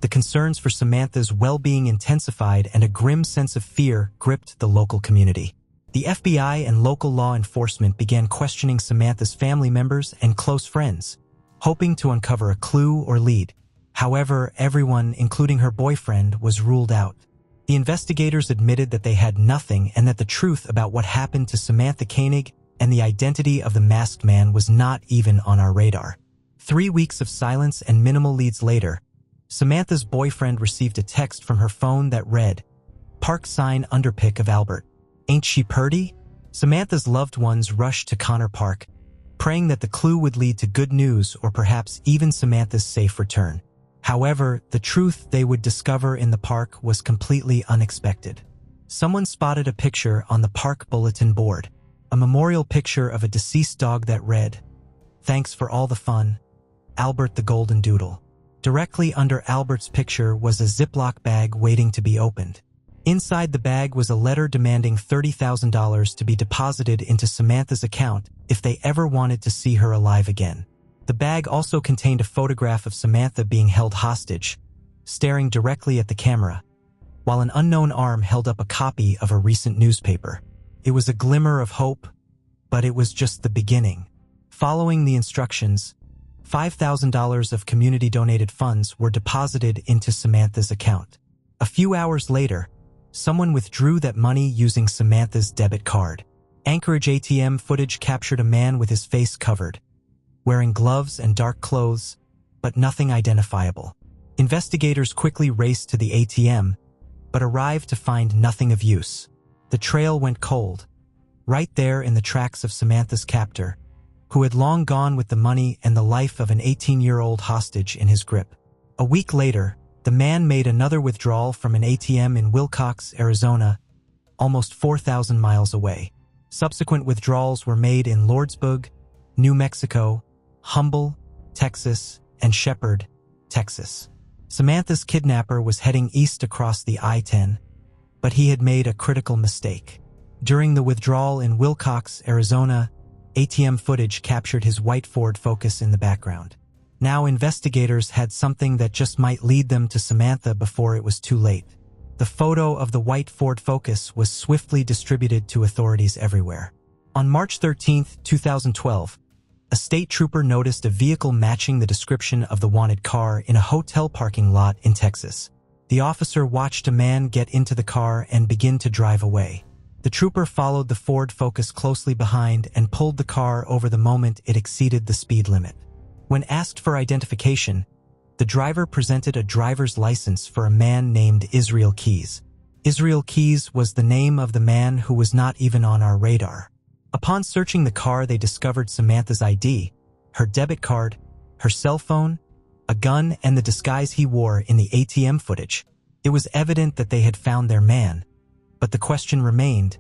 the concerns for Samantha's well-being intensified and a grim sense of fear gripped the local community. The FBI and local law enforcement began questioning Samantha's family members and close friends, hoping to uncover a clue or lead. However, everyone, including her boyfriend, was ruled out. The investigators admitted that they had nothing and that the truth about what happened to Samantha Koenig and the identity of the masked man was not even on our radar. 3 weeks of silence and minimal leads later, Samantha's boyfriend received a text from her phone that read, "Park sign underpick of Albert. Ain't she purty?" Samantha's loved ones rushed to Connor Park, praying that the clue would lead to good news or perhaps even Samantha's safe return. However, the truth they would discover in the park was completely unexpected. Someone spotted a picture on the park bulletin board, a memorial picture of a deceased dog that read, "Thanks for all the fun, Albert the Golden Doodle." Directly under Albert's picture was a Ziploc bag waiting to be opened. Inside the bag was a letter demanding $30,000 to be deposited into Samantha's account if they ever wanted to see her alive again. The bag also contained a photograph of Samantha being held hostage, staring directly at the camera, while an unknown arm held up a copy of a recent newspaper. It was a glimmer of hope, but it was just the beginning. Following the instructions, $5,000 of community-donated funds were deposited into Samantha's account. A few hours later, someone withdrew that money using Samantha's debit card. Anchorage ATM footage captured a man with his face covered, wearing gloves and dark clothes, but nothing identifiable. Investigators quickly raced to the ATM, but arrived to find nothing of use. The trail went cold, right there in the tracks of Samantha's captor, who had long gone with the money and the life of an 18-year-old hostage in his grip. A week later, the man made another withdrawal from an ATM in Wilcox, Arizona, almost 4,000 miles away. Subsequent withdrawals were made in Lordsburg, New Mexico, Humble, Texas, and Shepherd, Texas. Samantha's kidnapper was heading east across the I-10, but he had made a critical mistake. During the withdrawal in Wilcox, Arizona, ATM footage captured his white Ford Focus in the background. Now investigators had something that just might lead them to Samantha before it was too late. The photo of the white Ford Focus was swiftly distributed to authorities everywhere. On March 13, 2012, a state trooper noticed a vehicle matching the description of the wanted car in a hotel parking lot in Texas. The officer watched a man get into the car and begin to drive away. The trooper followed the Ford Focus closely behind and pulled the car over the moment it exceeded the speed limit. When asked for identification, the driver presented a driver's license for a man named Israel Keys. Israel Keys was the name of the man who was not even on our radar. Upon searching the car, they discovered Samantha's ID, her debit card, her cell phone, a gun, and the disguise he wore in the ATM footage. It was evident that they had found their man, but the question remained,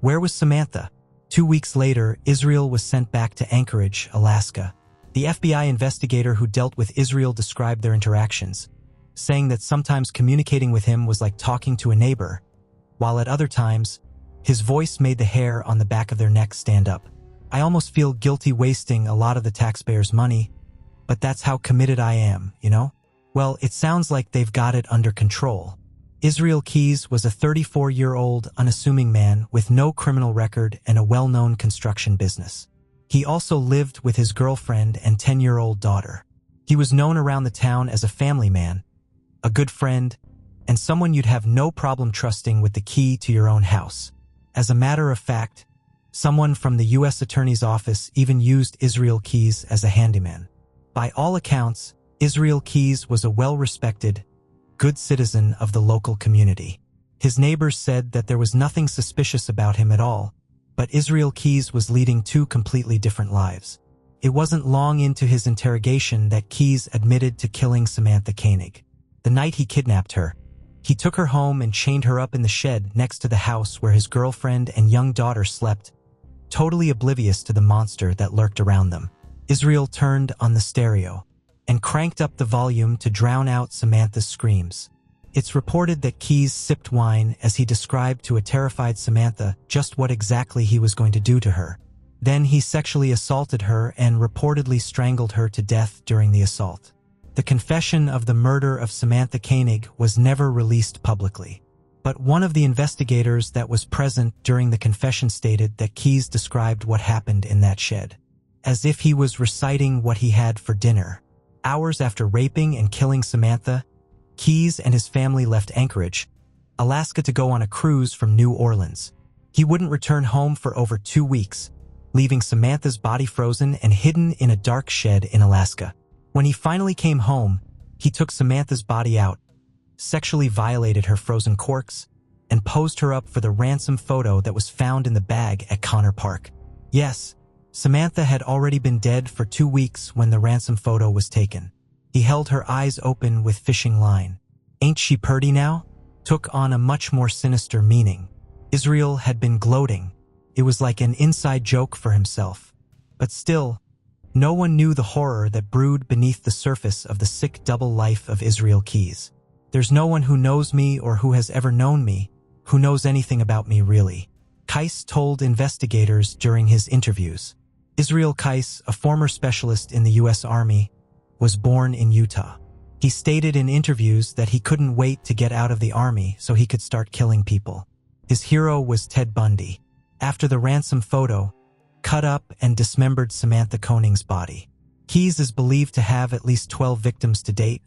where was Samantha? 2 weeks later, Israel was sent back to Anchorage, Alaska. The FBI investigator who dealt with Israel described their interactions, saying that sometimes communicating with him was like talking to a neighbor, while at other times, his voice made the hair on the back of their neck stand up. I almost feel guilty wasting a lot of the taxpayers' money, but that's how committed I am, you know? Well, it sounds like they've got it under control. Israel Keys was a 34-year-old, unassuming man with no criminal record and a well-known construction business. He also lived with his girlfriend and 10-year-old daughter. He was known around the town as a family man, a good friend, and someone you'd have no problem trusting with the key to your own house. As a matter of fact, someone from the U.S. Attorney's Office even used Israel Keys as a handyman. By all accounts, Israel Keys was a well-respected, good citizen of the local community. His neighbors said that there was nothing suspicious about him at all, but Israel Keys was leading two completely different lives. It wasn't long into his interrogation that Keys admitted to killing Samantha Koenig. The night he kidnapped her, he took her home and chained her up in the shed next to the house where his girlfriend and young daughter slept, totally oblivious to the monster that lurked around them. Israel turned on the stereo and cranked up the volume to drown out Samantha's screams. It's reported that Keys sipped wine as he described to a terrified Samantha just what exactly he was going to do to her. Then he sexually assaulted her and reportedly strangled her to death during the assault. The confession of the murder of Samantha Koenig was never released publicly, but one of the investigators that was present during the confession stated that Keys described what happened in that shed, as if he was reciting what he had for dinner. Hours after raping and killing Samantha, Keys and his family left Anchorage, Alaska to go on a cruise from New Orleans. He wouldn't return home for over 2 weeks, leaving Samantha's body frozen and hidden in a dark shed in Alaska. When he finally came home, he took Samantha's body out, sexually violated her frozen corpse, and posed her up for the ransom photo that was found in the bag at Connor Park. Yes, Samantha had already been dead for 2 weeks when the ransom photo was taken. He held her eyes open with fishing line. "Ain't she purty now?" took on a much more sinister meaning. Israel had been gloating. It was like an inside joke for himself. But still, no one knew the horror that brewed beneath the surface of the sick double life of Israel Keys. "There's no one who knows me or who has ever known me, who knows anything about me really," Keys told investigators during his interviews. Israel Kais, a former specialist in the U.S. Army, was born in Utah. He stated in interviews that he couldn't wait to get out of the Army so he could start killing people. His hero was Ted Bundy. After the ransom photo, cut up and dismembered Samantha Koning's body. Keyes is believed to have at least 12 victims to date,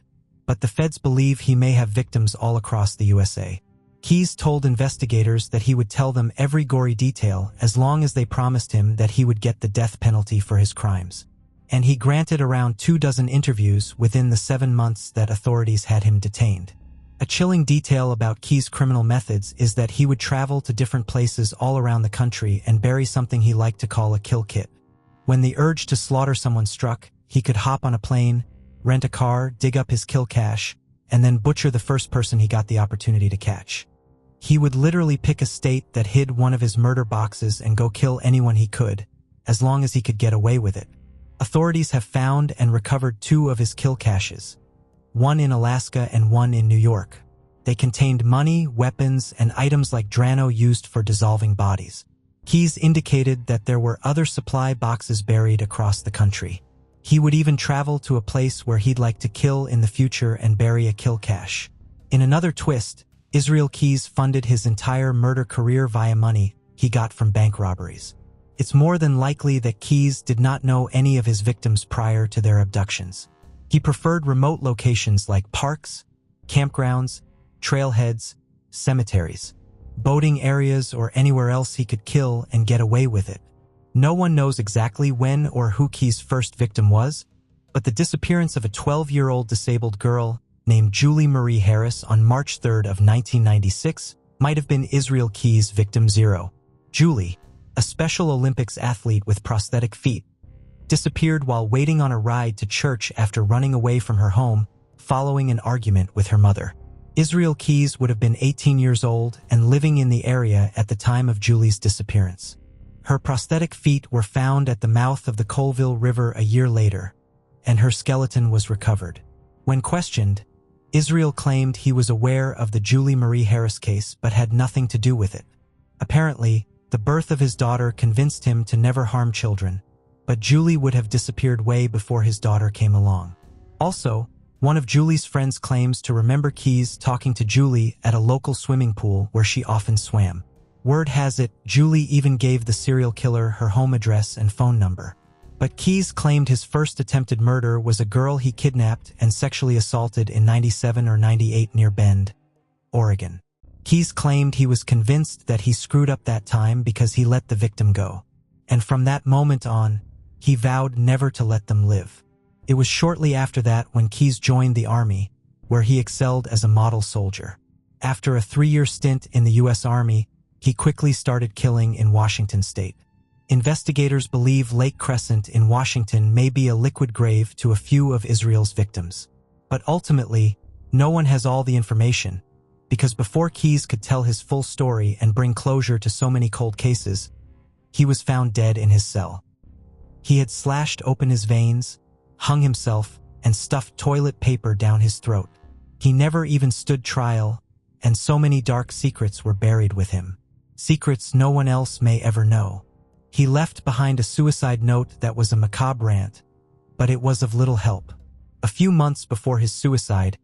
but the feds believe he may have victims all across the USA. Keyes told investigators that he would tell them every gory detail as long as they promised him that he would get the death penalty for his crimes. And he granted around 24 interviews within the 7 months that authorities had him detained. A chilling detail about Keyes' criminal methods is that he would travel to different places all around the country and bury something he liked to call a kill kit. When the urge to slaughter someone struck, he could hop on a plane, rent a car, dig up his kill cache, and then butcher the first person he got the opportunity to catch. He would literally pick a state that hid one of his murder boxes and go kill anyone he could, as long as he could get away with it. Authorities have found and recovered 2 of his kill caches, one in Alaska and one in New York. They contained money, weapons, and items like Drano used for dissolving bodies. Keyes indicated that there were other supply boxes buried across the country. He would even travel to a place where he'd like to kill in the future and bury a kill cache. In another twist, Israel Keyes funded his entire murder career via money he got from bank robberies. It's more than likely that Keyes did not know any of his victims prior to their abductions. He preferred remote locations like parks, campgrounds, trailheads, cemeteries, boating areas, or anywhere else he could kill and get away with it. No one knows exactly when or who Keyes' first victim was, but the disappearance of a 12-year-old disabled girl named Julie Marie Harris on March 3rd of 1996 might have been Israel Keyes' victim 0. Julie, a Special Olympics athlete with prosthetic feet, disappeared while waiting on a ride to church after running away from her home following an argument with her mother. Israel Keyes would have been 18 years old and living in the area at the time of Julie's disappearance. Her prosthetic feet were found at the mouth of the Colville River a year later, and her skeleton was recovered. When questioned, Israel claimed he was aware of the Julie Marie Harris case but had nothing to do with it. Apparently, the birth of his daughter convinced him to never harm children, but Julie would have disappeared way before his daughter came along. Also, one of Julie's friends claims to remember Keyes talking to Julie at a local swimming pool where she often swam. Word has it, Julie even gave the serial killer her home address and phone number. But Keyes claimed his first attempted murder was a girl he kidnapped and sexually assaulted in 97 or 98 near Bend, Oregon. Keyes claimed he was convinced that he screwed up that time because he let the victim go. And from that moment on, he vowed never to let them live. It was shortly after that when Keyes joined the Army, where he excelled as a model soldier. After a 3-year stint in the U.S. Army, he quickly started killing in Washington state. Investigators believe Lake Crescent in Washington may be a liquid grave to a few of Israel's victims. But ultimately, no one has all the information, because before Keyes could tell his full story and bring closure to so many cold cases, he was found dead in his cell. He had slashed open his veins, hung himself, and stuffed toilet paper down his throat. He never even stood trial, and so many dark secrets were buried with him. Secrets no one else may ever know. He left behind a suicide note that was a macabre rant, but it was of little help. A few months before his suicide,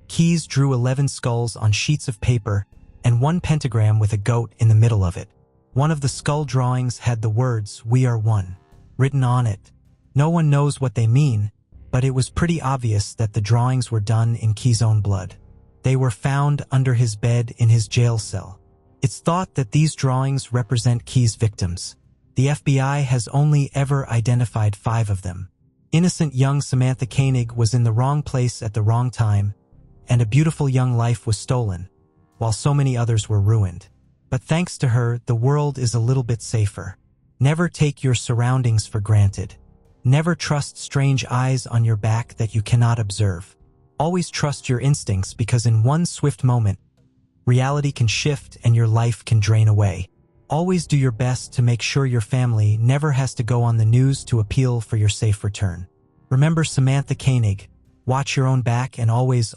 Keyes drew 11 skulls on sheets of paper and one pentagram with a goat in the middle of it. One of the skull drawings had the words, "We are one," written on it. No one knows what they mean, but it was pretty obvious that the drawings were done in Keyes' own blood. They were found under his bed in his jail cell. It's thought that these drawings represent Keyes' victims. The FBI has only ever identified 5 of them. Innocent young Samantha Koenig was in the wrong place at the wrong time, and a beautiful young life was stolen, while so many others were ruined. But thanks to her, the world is a little bit safer. Never take your surroundings for granted. Never trust strange eyes on your back that you cannot observe. Always trust your instincts, because in one swift moment, reality can shift and your life can drain away. Always do your best to make sure your family never has to go on the news to appeal for your safe return. Remember Samantha Koenig. Watch your own back and always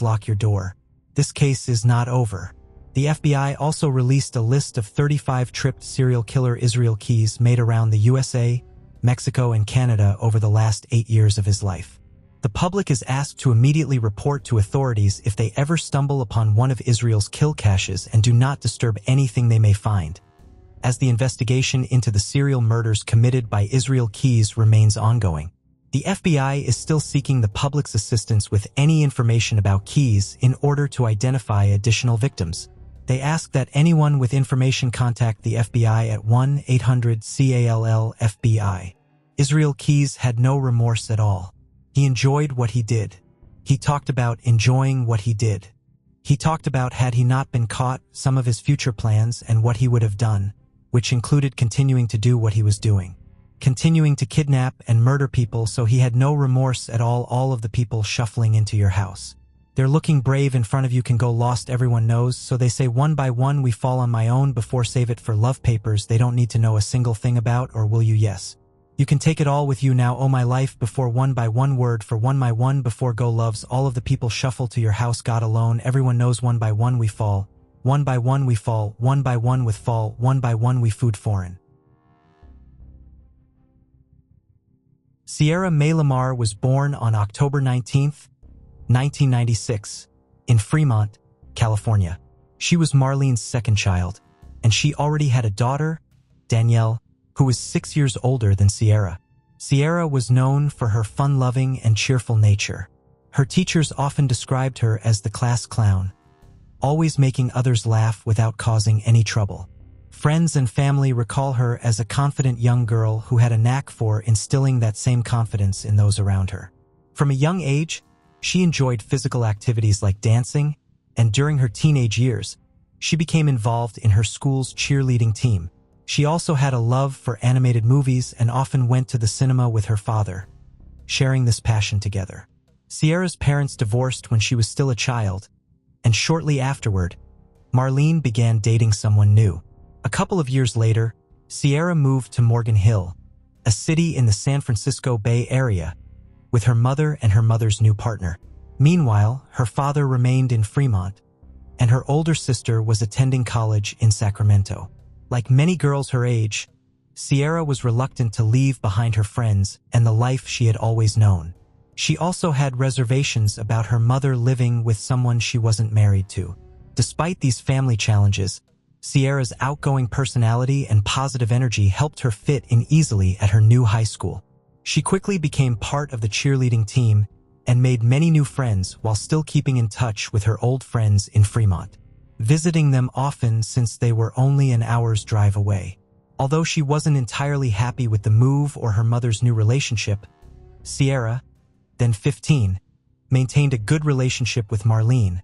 lock your door. This case is not over. The FBI also released a list of 35 tripped serial killer Israel Keyes made around the USA, Mexico, and Canada over the last 8 years of his life. The public is asked to immediately report to authorities if they ever stumble upon one of Israel's kill caches and do not disturb anything they may find, as the investigation into the serial murders committed by Israel Keys remains ongoing. The FBI is still seeking the public's assistance with any information about Keys in order to identify additional victims. They ask that anyone with information contact the FBI at 1-800-CALL-FBI. Israel Keys had no remorse at all. He enjoyed what he did. He talked about enjoying what he did. He talked about, had he not been caught, some of his future plans and what he would have done, which included continuing to do what he was doing. Continuing to kidnap and murder people, so he had no remorse at all of the people shuffling into your house. They're looking brave in front of you can go lost, everyone knows, so they say one by one we fall on my own before save it for love papers they don't need to know a single thing about, or will you? Yes. You can take it all with you now, oh my life, before one by one word for one by one before go loves all of the people shuffle to your house, God alone, everyone knows one by one we fall, one by one we fall, one by one with fall, one by one we food foreign. Sierra May Lamar was born on October 19, 1996, in Fremont, California. She was Marlene's second child, and she already had a daughter, Danielle, who was 6 years older than Sierra. Sierra was known for her fun-loving and cheerful nature. Her teachers often described her as the class clown, always making others laugh without causing any trouble. Friends and family recall her as a confident young girl who had a knack for instilling that same confidence in those around her. From a young age, she enjoyed physical activities like dancing, and during her teenage years, she became involved in her school's cheerleading team. She also had a love for animated movies and often went to the cinema with her father, sharing this passion together. Sierra's parents divorced when she was still a child, and shortly afterward, Marlene began dating someone new. A couple of years later, Sierra moved to Morgan Hill, a city in the San Francisco Bay Area, with her mother and her mother's new partner. Meanwhile, her father remained in Fremont, and her older sister was attending college in Sacramento. Like many girls her age, Sierra was reluctant to leave behind her friends and the life she had always known. She also had reservations about her mother living with someone she wasn't married to. Despite these family challenges, Sierra's outgoing personality and positive energy helped her fit in easily at her new high school. She quickly became part of the cheerleading team and made many new friends while still keeping in touch with her old friends in Fremont, visiting them often since they were only an hour's drive away. Although she wasn't entirely happy with the move or her mother's new relationship, Sierra, then 15, maintained a good relationship with Marlene,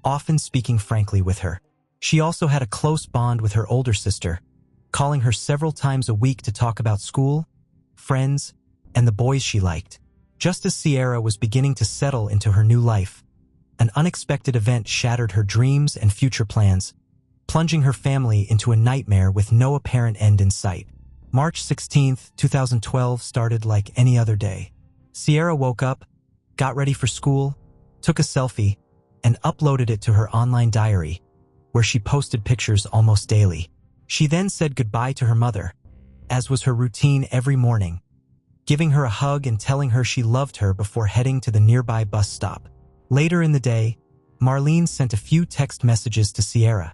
often speaking frankly with her. She also had a close bond with her older sister, calling her several times a week to talk about school, friends, and the boys she liked. Just as Sierra was beginning to settle into her new life, an unexpected event shattered her dreams and future plans, plunging her family into a nightmare with no apparent end in sight. March 16, 2012 started like any other day. Sierra woke up, got ready for school, took a selfie, and uploaded it to her online diary, where she posted pictures almost daily. She then said goodbye to her mother, as was her routine every morning, giving her a hug and telling her she loved her before heading to the nearby bus stop. Later in the day, Marlene sent a few text messages to Sierra,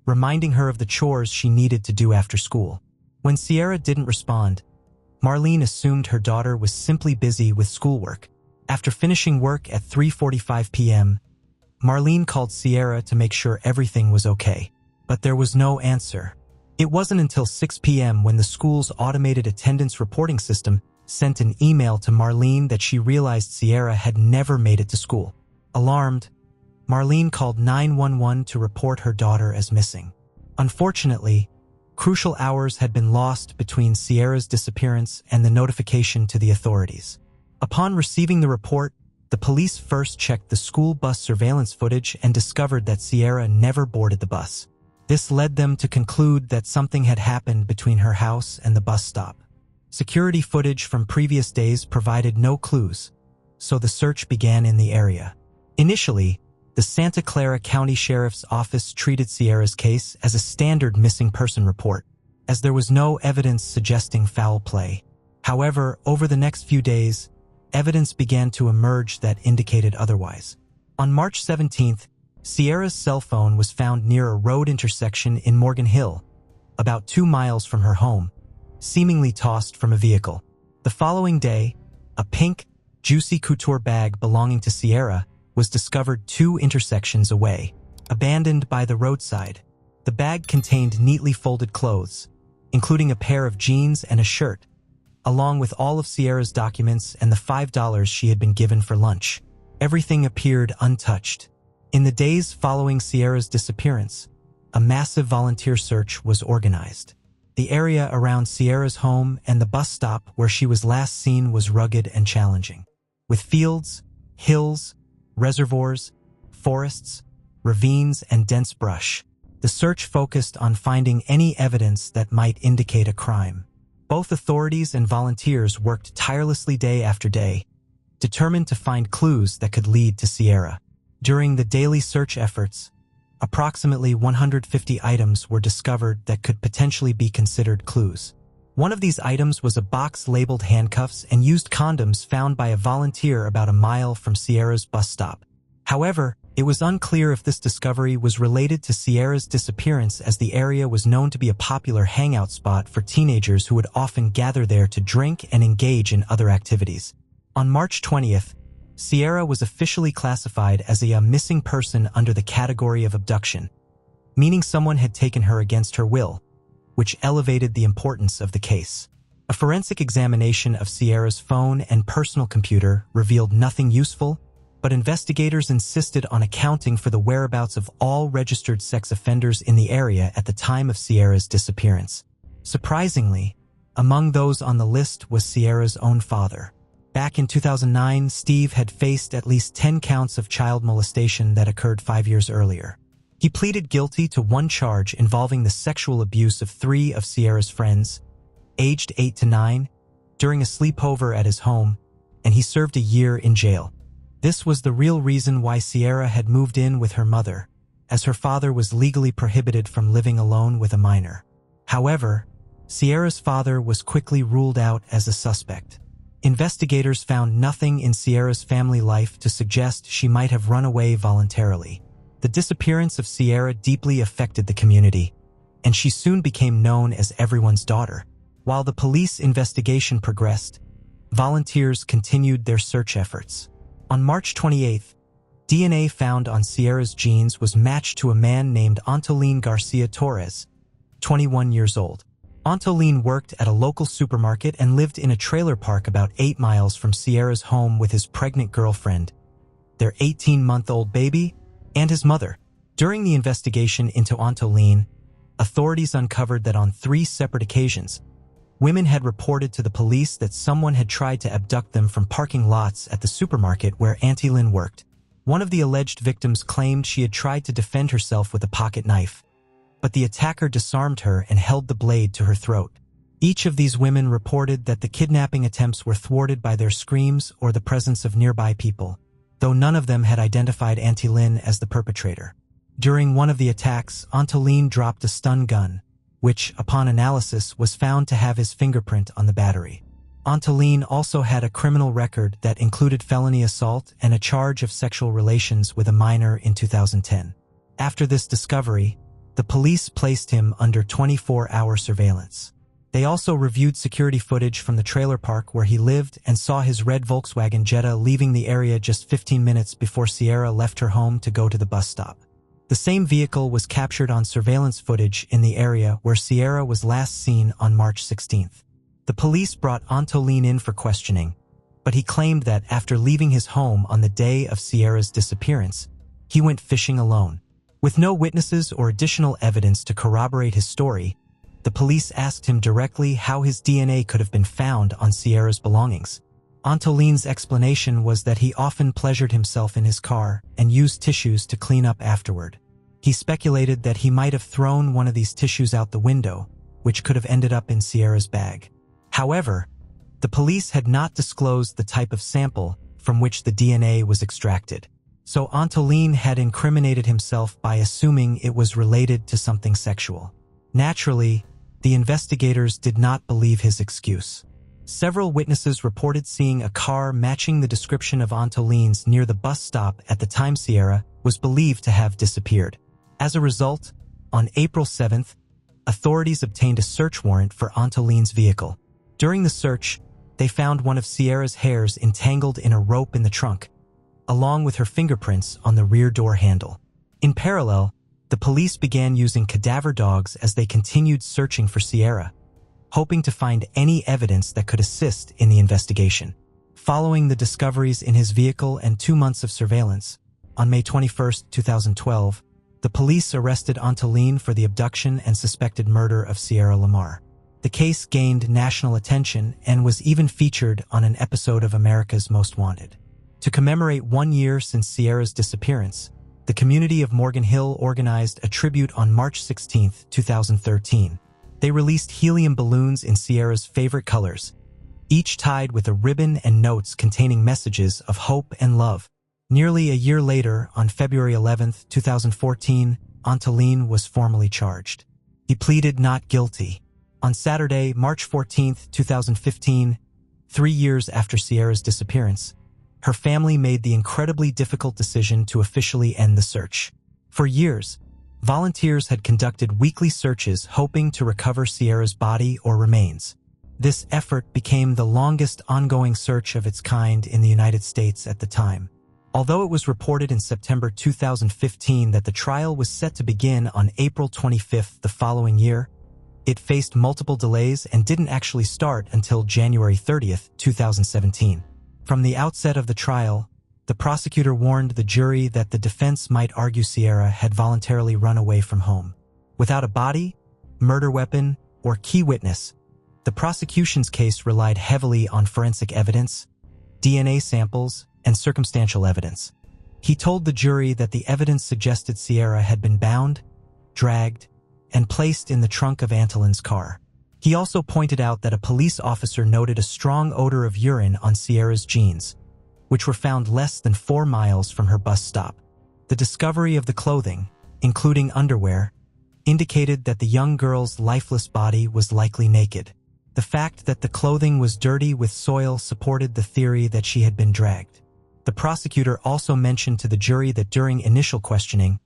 reminding her of the chores she needed to do after school. When Sierra didn't respond, Marlene assumed her daughter was simply busy with schoolwork. After finishing work at 3:45 p.m., Marlene called Sierra to make sure everything was okay, but there was no answer. It wasn't until 6 p.m. when the school's automated attendance reporting system sent an email to Marlene that she realized Sierra had never made it to school. Alarmed, Marlene called 911 to report her daughter as missing. Unfortunately, crucial hours had been lost between Sierra's disappearance and the notification to the authorities. Upon receiving the report, the police first checked the school bus surveillance footage and discovered that Sierra never boarded the bus. This led them to conclude that something had happened between her house and the bus stop. Security footage from previous days provided no clues, so the search began in the area. Initially, the Santa Clara County Sheriff's Office treated Sierra's case as a standard missing person report, as there was no evidence suggesting foul play. However, over the next few days, evidence began to emerge that indicated otherwise. On March 17th, Sierra's cell phone was found near a road intersection in Morgan Hill, about 2 miles from her home, seemingly tossed from a vehicle. The following day, a pink, juicy couture bag belonging to Sierra was discovered 2 intersections away, abandoned by the roadside. The bag contained neatly folded clothes, including a pair of jeans and a shirt, along with all of Sierra's documents and the $5 she had been given for lunch. Everything appeared untouched. In the days following Sierra's disappearance, a massive volunteer search was organized. The area around Sierra's home and the bus stop where she was last seen was rugged and challenging, with fields, hills, reservoirs, forests, ravines, and dense brush. The search focused on finding any evidence that might indicate a crime. Both authorities and volunteers worked tirelessly day after day, determined to find clues that could lead to Sierra. During the daily search efforts, approximately 150 items were discovered that could potentially be considered clues. One of these items was a box labeled handcuffs and used condoms found by a volunteer about a mile from Sierra's bus stop. However, it was unclear if this discovery was related to Sierra's disappearance, as the area was known to be a popular hangout spot for teenagers who would often gather there to drink and engage in other activities. On March 20th, Sierra was officially classified as a missing person under the category of abduction, meaning someone had taken her against her will, which elevated the importance of the case. A forensic examination of Sierra's phone and personal computer revealed nothing useful, but investigators insisted on accounting for the whereabouts of all registered sex offenders in the area at the time of Sierra's disappearance. Surprisingly, among those on the list was Sierra's own father. Back in 2009, Steve had faced at least 10 counts of child molestation that occurred 5 years earlier. He pleaded guilty to one charge involving the sexual abuse of 3 of Sierra's friends, aged 8 to 9, during a sleepover at his home, and he served a year in jail. This was the real reason why Sierra had moved in with her mother, as her father was legally prohibited from living alone with a minor. However, Sierra's father was quickly ruled out as a suspect. Investigators found nothing in Sierra's family life to suggest she might have run away voluntarily. The disappearance of Sierra deeply affected the community, and she soon became known as everyone's daughter. While the police investigation progressed, volunteers continued their search efforts. On March 28th, DNA found on Sierra's jeans was matched to a man named Antolin Garcia Torres, 21 years old. Antolin worked at a local supermarket and lived in a trailer park about 8 miles from Sierra's home with his pregnant girlfriend, their 18-month-old baby, and his mother. During the investigation into Antolin, authorities uncovered that on 3 separate occasions, women had reported to the police that someone had tried to abduct them from parking lots at the supermarket where Antolin worked. One of the alleged victims claimed she had tried to defend herself with a pocket knife, but the attacker disarmed her and held the blade to her throat. Each of these women reported that the kidnapping attempts were thwarted by their screams or the presence of nearby people, though none of them had identified Antolin as the perpetrator. During one of the attacks, Antolin dropped a stun gun, which, upon analysis, was found to have his fingerprint on the battery. Antolin also had a criminal record that included felony assault and a charge of sexual relations with a minor in 2010. After this discovery, the police placed him under 24-hour surveillance. They also reviewed security footage from the trailer park where he lived and saw his red Volkswagen Jetta leaving the area just 15 minutes before Sierra left her home to go to the bus stop. The same vehicle was captured on surveillance footage in the area where Sierra was last seen on March 16th. The police brought Antolin in for questioning, but he claimed that after leaving his home on the day of Sierra's disappearance, he went fishing alone. With no witnesses or additional evidence to corroborate his story, the police asked him directly how his DNA could have been found on Sierra's belongings. Antolin's explanation was that he often pleasured himself in his car and used tissues to clean up afterward. He speculated that he might have thrown one of these tissues out the window, which could have ended up in Sierra's bag. However, the police had not disclosed the type of sample from which the DNA was extracted, so Antolin had incriminated himself by assuming it was related to something sexual. Naturally, the investigators did not believe his excuse. Several witnesses reported seeing a car matching the description of Antoline's near the bus stop at the time Sierra was believed to have disappeared. As a result, on April 7th, authorities obtained a search warrant for Antoline's vehicle. During the search, they found one of Sierra's hairs entangled in a rope in the trunk, along with her fingerprints on the rear door handle. In parallel, the police began using cadaver dogs as they continued searching for Sierra, hoping to find any evidence that could assist in the investigation. Following the discoveries in his vehicle and 2 months of surveillance, on May 21, 2012, the police arrested Antoline for the abduction and suspected murder of Sierra Lamar. The case gained national attention and was even featured on an episode of America's Most Wanted. To commemorate 1 year since Sierra's disappearance, the community of Morgan Hill organized a tribute on March 16, 2013. They released helium balloons in Sierra's favorite colors, each tied with a ribbon and notes containing messages of hope and love. Nearly a year later, on February 11, 2014, Antoline was formally charged. He pleaded not guilty. On Saturday, March 14, 2015, 3 years after Sierra's disappearance, her family made the incredibly difficult decision to officially end the search. For years, volunteers had conducted weekly searches hoping to recover Sierra's body or remains. This effort became the longest ongoing search of its kind in the United States at the time. Although it was reported in September 2015 that the trial was set to begin on April 25 the following year, it faced multiple delays and didn't actually start until January 30, 2017. From the outset of the trial, the prosecutor warned the jury that the defense might argue Sierra had voluntarily run away from home. Without a body, murder weapon, or key witness, the prosecution's case relied heavily on forensic evidence, DNA samples, and circumstantial evidence. He told the jury that the evidence suggested Sierra had been bound, dragged, and placed in the trunk of Antoline's car. He also pointed out that a police officer noted a strong odor of urine on Sierra's jeans, which were found less than 4 miles from her bus stop. The discovery of the clothing, including underwear, indicated that the young girl's lifeless body was likely naked. The fact that the clothing was dirty with soil supported the theory that she had been dragged. The prosecutor also mentioned to the jury that during initial questioning,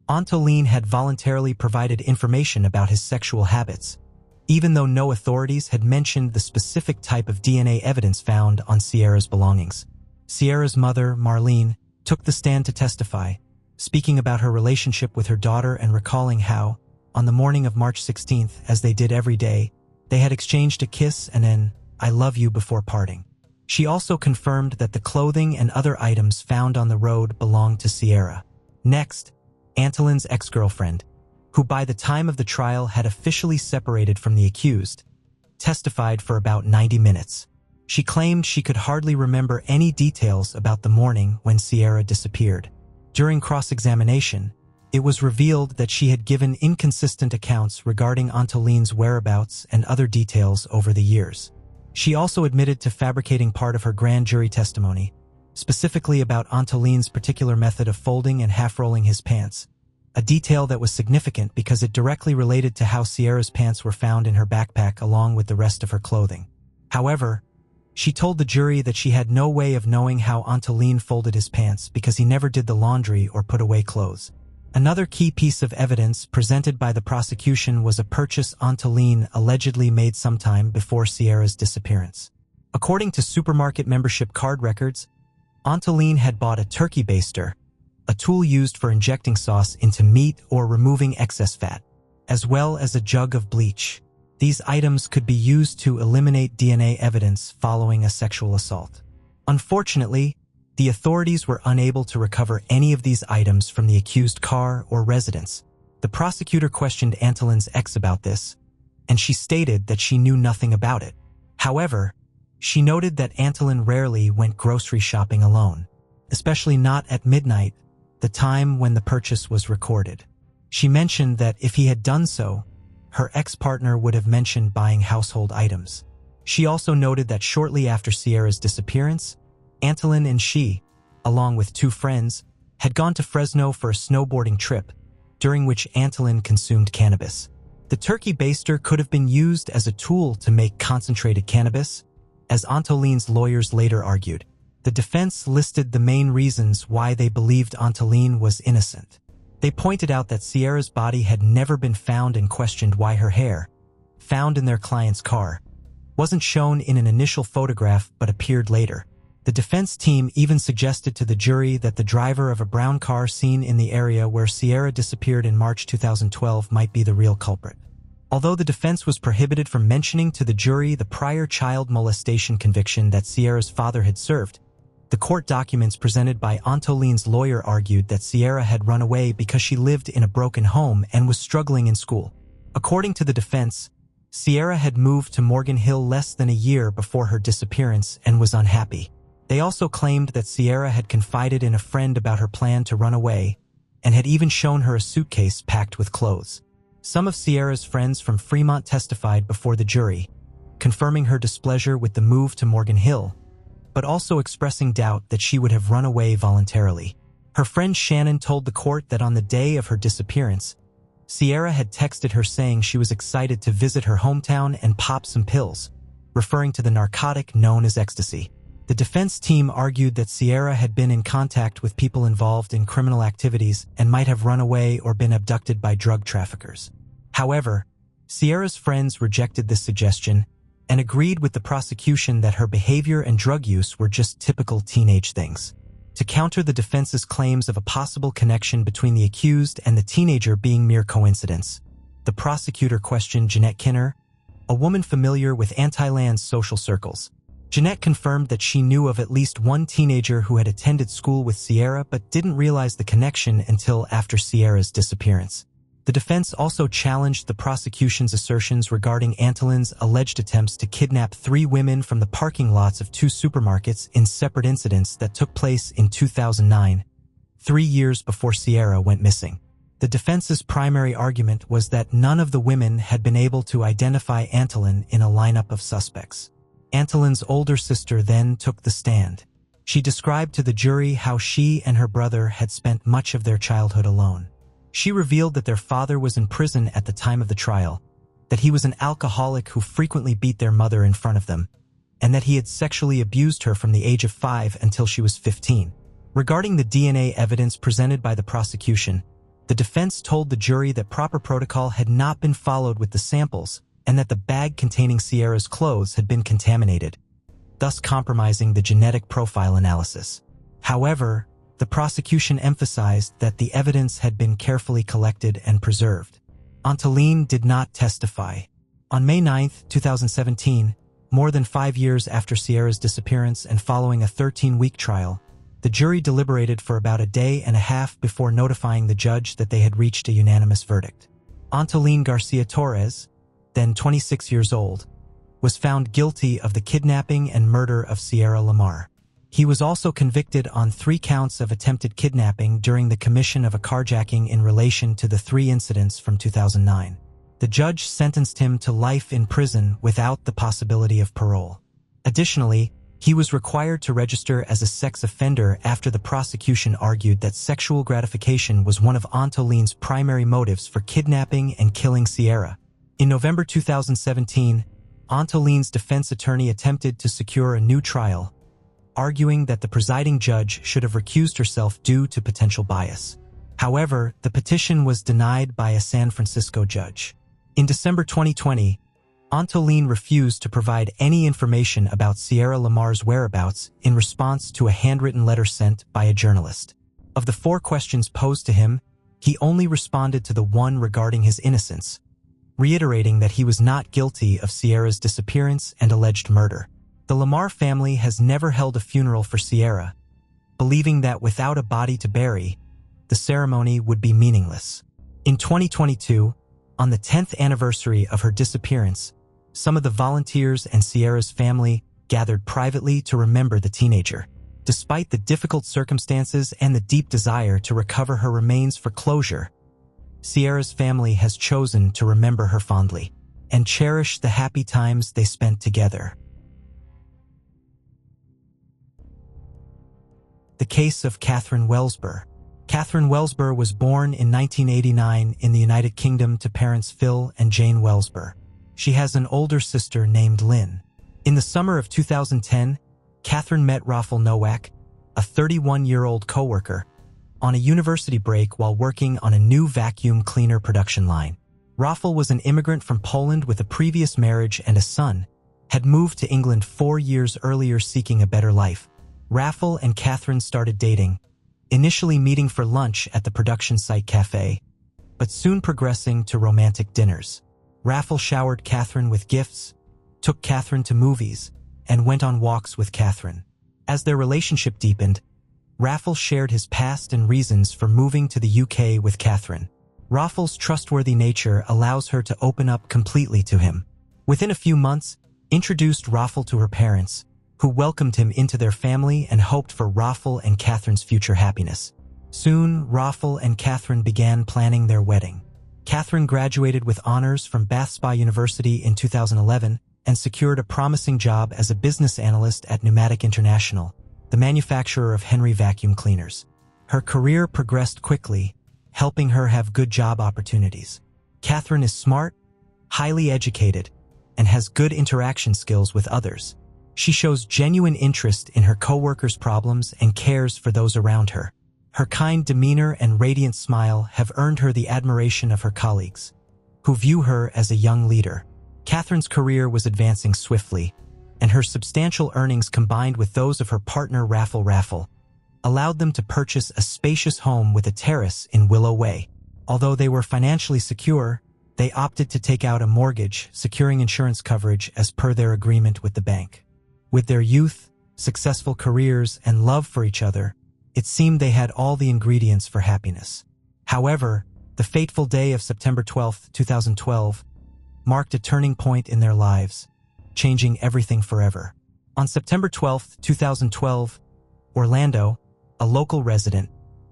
Antoline had voluntarily provided information about his sexual habits, even though no authorities had mentioned the specific type of DNA evidence found on Sierra's belongings. Sierra's mother, Marlene, took the stand to testify, speaking about her relationship with her daughter and recalling how, on the morning of March 16th, as they did every day, they had exchanged a kiss and an "I love you" before parting. She also confirmed that the clothing and other items found on the road belonged to Sierra. Next, Antoline's ex-girlfriend, who by the time of the trial had officially separated from the accused, testified for about 90 minutes. She claimed she could hardly remember any details about the morning when Sierra disappeared. During cross-examination, it was revealed that she had given inconsistent accounts regarding Antoline's whereabouts and other details over the years. She also admitted to fabricating part of her grand jury testimony, specifically about Antoline's particular method of folding and half-rolling his pants, a detail that was significant because it directly related to how Sierra's pants were found in her backpack along with the rest of her clothing. However, she told the jury that she had no way of knowing how Antoline folded his pants because he never did the laundry or put away clothes. Another key piece of evidence presented by the prosecution was a purchase Antoline allegedly made sometime before Sierra's disappearance. According to supermarket membership card records, Antoline had bought a turkey baster, a tool used for injecting sauce into meat or removing excess fat, as well as a jug of bleach. These items could be used to eliminate DNA evidence following a sexual assault. Unfortunately, the authorities were unable to recover any of these items from the accused car or residence. The prosecutor questioned Antoline's ex about this, and she stated that she knew nothing about it. However, she noted that Antoline rarely went grocery shopping alone, especially not at midnight, the time when the purchase was recorded. She mentioned that if he had done so, her ex-partner would have mentioned buying household items. She also noted that shortly after Sierra's disappearance, Antoline and she, along with 2 friends, had gone to Fresno for a snowboarding trip, during which Antoline consumed cannabis. The turkey baster could have been used as a tool to make concentrated cannabis, As Antoline's lawyers later argued, the defense listed the main reasons why they believed Antoline was innocent. They pointed out that Sierra's body had never been found and questioned why her hair, found in their client's car, wasn't shown in an initial photograph but appeared later. The defense team even suggested to the jury that the driver of a brown car seen in the area where Sierra disappeared in March 2012 might be the real culprit. Although the defense was prohibited from mentioning to the jury the prior child molestation conviction that Sierra's father had served, the court documents presented by Antoline's lawyer argued that Sierra had run away because she lived in a broken home and was struggling in school. According to the defense, Sierra had moved to Morgan Hill less than a year before her disappearance and was unhappy. They also claimed that Sierra had confided in a friend about her plan to run away and had even shown her a suitcase packed with clothes. Some of Sierra's friends from Fremont testified before the jury, confirming her displeasure with the move to Morgan Hill, but also expressing doubt that she would have run away voluntarily. Her friend Shannon told the court that on the day of her disappearance, Sierra had texted her saying she was excited to visit her hometown and pop some pills, referring to the narcotic known as ecstasy. The defense team argued that Sierra had been in contact with people involved in criminal activities and might have run away or been abducted by drug traffickers. However, Sierra's friends rejected this suggestion and agreed with the prosecution that her behavior and drug use were just typical teenage things. To counter the defense's claims of a possible connection between the accused and the teenager being mere coincidence, the prosecutor questioned Jeanette Kinner, a woman familiar with Anti-Land's social circles. Jeanette confirmed that she knew of at least one teenager who had attended school with Sierra but didn't realize the connection until after Sierra's disappearance. The defense also challenged the prosecution's assertions regarding Antoline's alleged attempts to kidnap 3 women from the parking lots of 2 supermarkets in separate incidents that took place in 2009, 3 years before Sierra went missing. The defense's primary argument was that none of the women had been able to identify Antoline in a lineup of suspects. Antoline's older sister then took the stand. She described to the jury how she and her brother had spent much of their childhood alone. She revealed that their father was in prison at the time of the trial, that he was an alcoholic who frequently beat their mother in front of them, and that he had sexually abused her from the age of 5 until she was 15. Regarding the DNA evidence presented by the prosecution, the defense told the jury that proper protocol had not been followed with the samples and that the bag containing Sierra's clothes had been contaminated, thus compromising the genetic profile analysis. However, the prosecution emphasized that the evidence had been carefully collected and preserved. Antoline did not testify. On May 9, 2017, more than 5 years after Sierra's disappearance and following a 13-week trial, the jury deliberated for about a day and a half before notifying the judge that they had reached a unanimous verdict. Antoline Garcia Torres, then 26 years old, was found guilty of the kidnapping and murder of Sierra Lamar. He was also convicted on 3 counts of attempted kidnapping during the commission of a carjacking in relation to the 3 incidents from 2009. The judge sentenced him to life in prison without the possibility of parole. Additionally, he was required to register as a sex offender after the prosecution argued that sexual gratification was one of Antoline's primary motives for kidnapping and killing Sierra. In November 2017, Antoline's defense attorney attempted to secure a new trial, arguing that the presiding judge should have recused herself due to potential bias. However, the petition was denied by a San Francisco judge. In December 2020, Antoline refused to provide any information about Sierra Lamar's whereabouts in response to a handwritten letter sent by a journalist. Of the 4 questions posed to him, he only responded to the one regarding his innocence, reiterating that he was not guilty of Sierra's disappearance and alleged murder. The Lamar family has never held a funeral for Sierra, believing that without a body to bury, the ceremony would be meaningless. In 2022, on the 10th anniversary of her disappearance, some of the volunteers and Sierra's family gathered privately to remember the teenager. Despite the difficult circumstances and the deep desire to recover her remains for closure, Sierra's family has chosen to remember her fondly and cherish the happy times they spent together. The case of Catherine Welsber. Catherine Welsber was born in 1989 in the United Kingdom to parents Phil and Jane Welsber. She has an older sister named Lynn. In the summer of 2010, Catherine met Rafał Nowak, a 31-year-old coworker, on a university break while working on a new vacuum cleaner production line. Rafał was an immigrant from Poland with a previous marriage and a son, had moved to England 4 years earlier seeking a better life. Rafał and Catherine started dating, initially meeting for lunch at the production site cafe, but soon progressing to romantic dinners. Rafał showered Catherine with gifts, took Catherine to movies, and went on walks with Catherine. As their relationship deepened, Rafał shared his past and reasons for moving to the UK with Catherine. Rafał's trustworthy nature allows her to open up completely to him. Within a few months, introduced Rafał to her parents, who welcomed him into their family and hoped for Rafał and Catherine's future happiness. Soon, Rafał and Catherine began planning their wedding. Catherine graduated with honors from Bath Spa University in 2011 and secured a promising job as a business analyst at Pneumatic International, the manufacturer of Henry vacuum cleaners. Her career progressed quickly, helping her have good job opportunities. Catherine is smart, highly educated, and has good interaction skills with others. She shows genuine interest in her coworkers' problems and cares for those around her. Her kind demeanor and radiant smile have earned her the admiration of her colleagues, who view her as a young leader. Catherine's career was advancing swiftly, and her substantial earnings combined with those of her partner Rafał allowed them to purchase a spacious home with a terrace in Willow Way. Although they were financially secure, they opted to take out a mortgage, securing insurance coverage as per their agreement with the bank. With their youth, successful careers, and love for each other, it seemed they had all the ingredients for happiness. However, the fateful day of September 12, 2012, marked a turning point in their lives, changing everything forever. On September 12, 2012, Orlando, a local resident,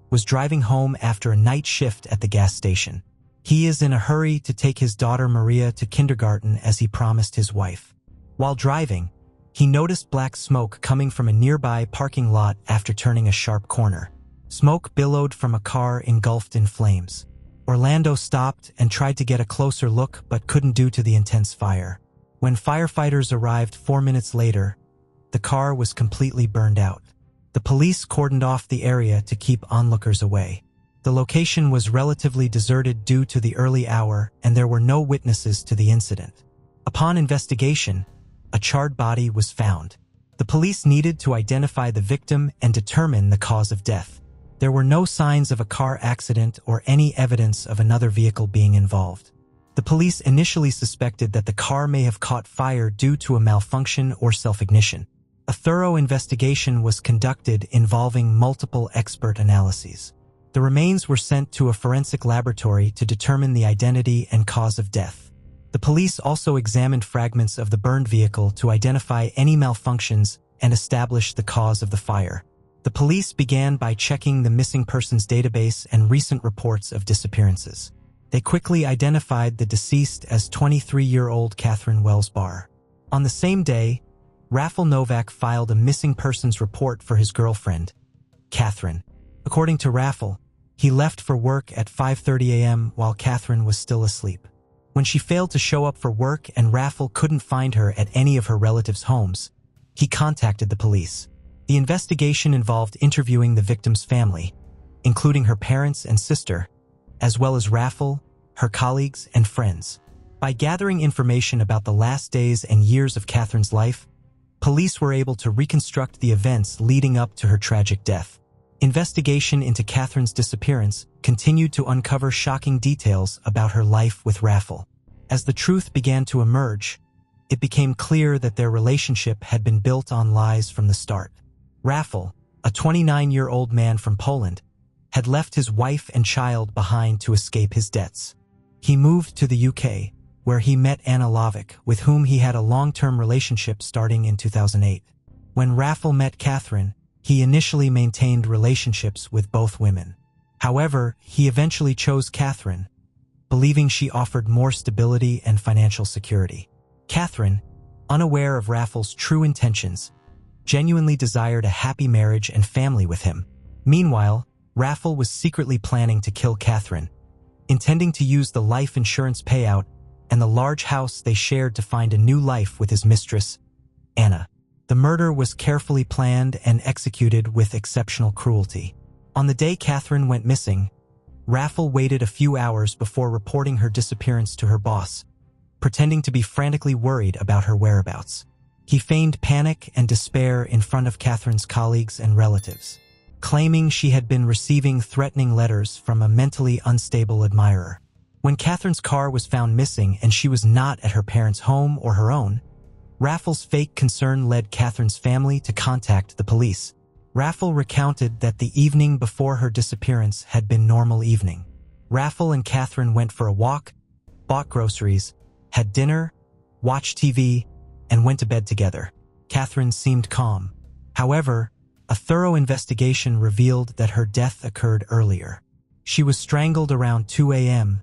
was driving home after a night shift at the gas station. He is in a hurry to take his daughter Maria to kindergarten as he promised his wife. While driving, he noticed black smoke coming from a nearby parking lot after turning a sharp corner. Smoke billowed from a car engulfed in flames. Orlando stopped and tried to get a closer look but couldn't due to the intense fire. When firefighters arrived 4 minutes later, the car was completely burned out. The police cordoned off the area to keep onlookers away. The location was relatively deserted due to the early hour, and there were no witnesses to the incident. Upon investigation, a charred body was found. The police needed to identify the victim and determine the cause of death. There were no signs of a car accident or any evidence of another vehicle being involved. The police initially suspected that the car may have caught fire due to a malfunction or self-ignition. A thorough investigation was conducted involving multiple expert analyses. The remains were sent to a forensic laboratory to determine the identity and cause of death. The police also examined fragments of the burned vehicle to identify any malfunctions and establish the cause of the fire. The police began by checking the missing persons database and recent reports of disappearances. They quickly identified the deceased as 23-year-old Catherine Wells Barr. On the same day, Rafał Nowak filed a missing persons report for his girlfriend, Catherine. According to Rafał, he left for work at 5:30 a.m. while Catherine was still asleep. When she failed to show up for work and Rafał couldn't find her at any of her relatives' homes, he contacted the police. The investigation involved interviewing the victim's family, including her parents and sister, as well as Rafał, her colleagues, and friends. By gathering information about the last days and years of Catherine's life, police were able to reconstruct the events leading up to her tragic death. Investigation into Catherine's disappearance continued to uncover shocking details about her life with Rafał. As the truth began to emerge, it became clear that their relationship had been built on lies from the start. Rafał, a 29-year-old man from Poland, had left his wife and child behind to escape his debts. He moved to the UK, where he met Anna Lovick, with whom he had a long-term relationship starting in 2008. When Rafał met Catherine, he initially maintained relationships with both women. However, he eventually chose Catherine, believing she offered more stability and financial security. Catherine, unaware of Rafał's true intentions, genuinely desired a happy marriage and family with him. Meanwhile, Rafał was secretly planning to kill Catherine, intending to use the life insurance payout and the large house they shared to find a new life with his mistress, Anna. The murder was carefully planned and executed with exceptional cruelty. On the day Catherine went missing, Raffel waited a few hours before reporting her disappearance to her boss, pretending to be frantically worried about her whereabouts. He feigned panic and despair in front of Catherine's colleagues and relatives, claiming she had been receiving threatening letters from a mentally unstable admirer. When Catherine's car was found missing and she was not at her parents' home or her own, Raffel's fake concern led Catherine's family to contact the police. Raffel recounted that the evening before her disappearance had been normal evening. Raffel and Catherine went for a walk, bought groceries, had dinner, watched TV, and went to bed together. Catherine seemed calm. However, a thorough investigation revealed that her death occurred earlier. She was strangled around 2 a.m.,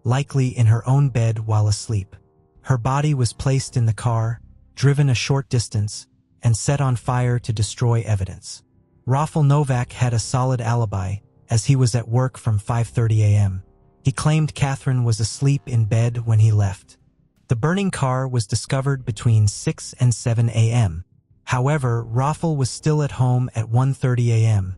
likely in her own bed while asleep. Her body was placed in the car, driven a short distance, and set on fire to destroy evidence. Raffel Novak had a solid alibi, as he was at work from 5:30 a.m. He claimed Catherine was asleep in bed when he left. The burning car was discovered between 6 and 7 a.m. However, Raffel was still at home at 1:30 a.m.,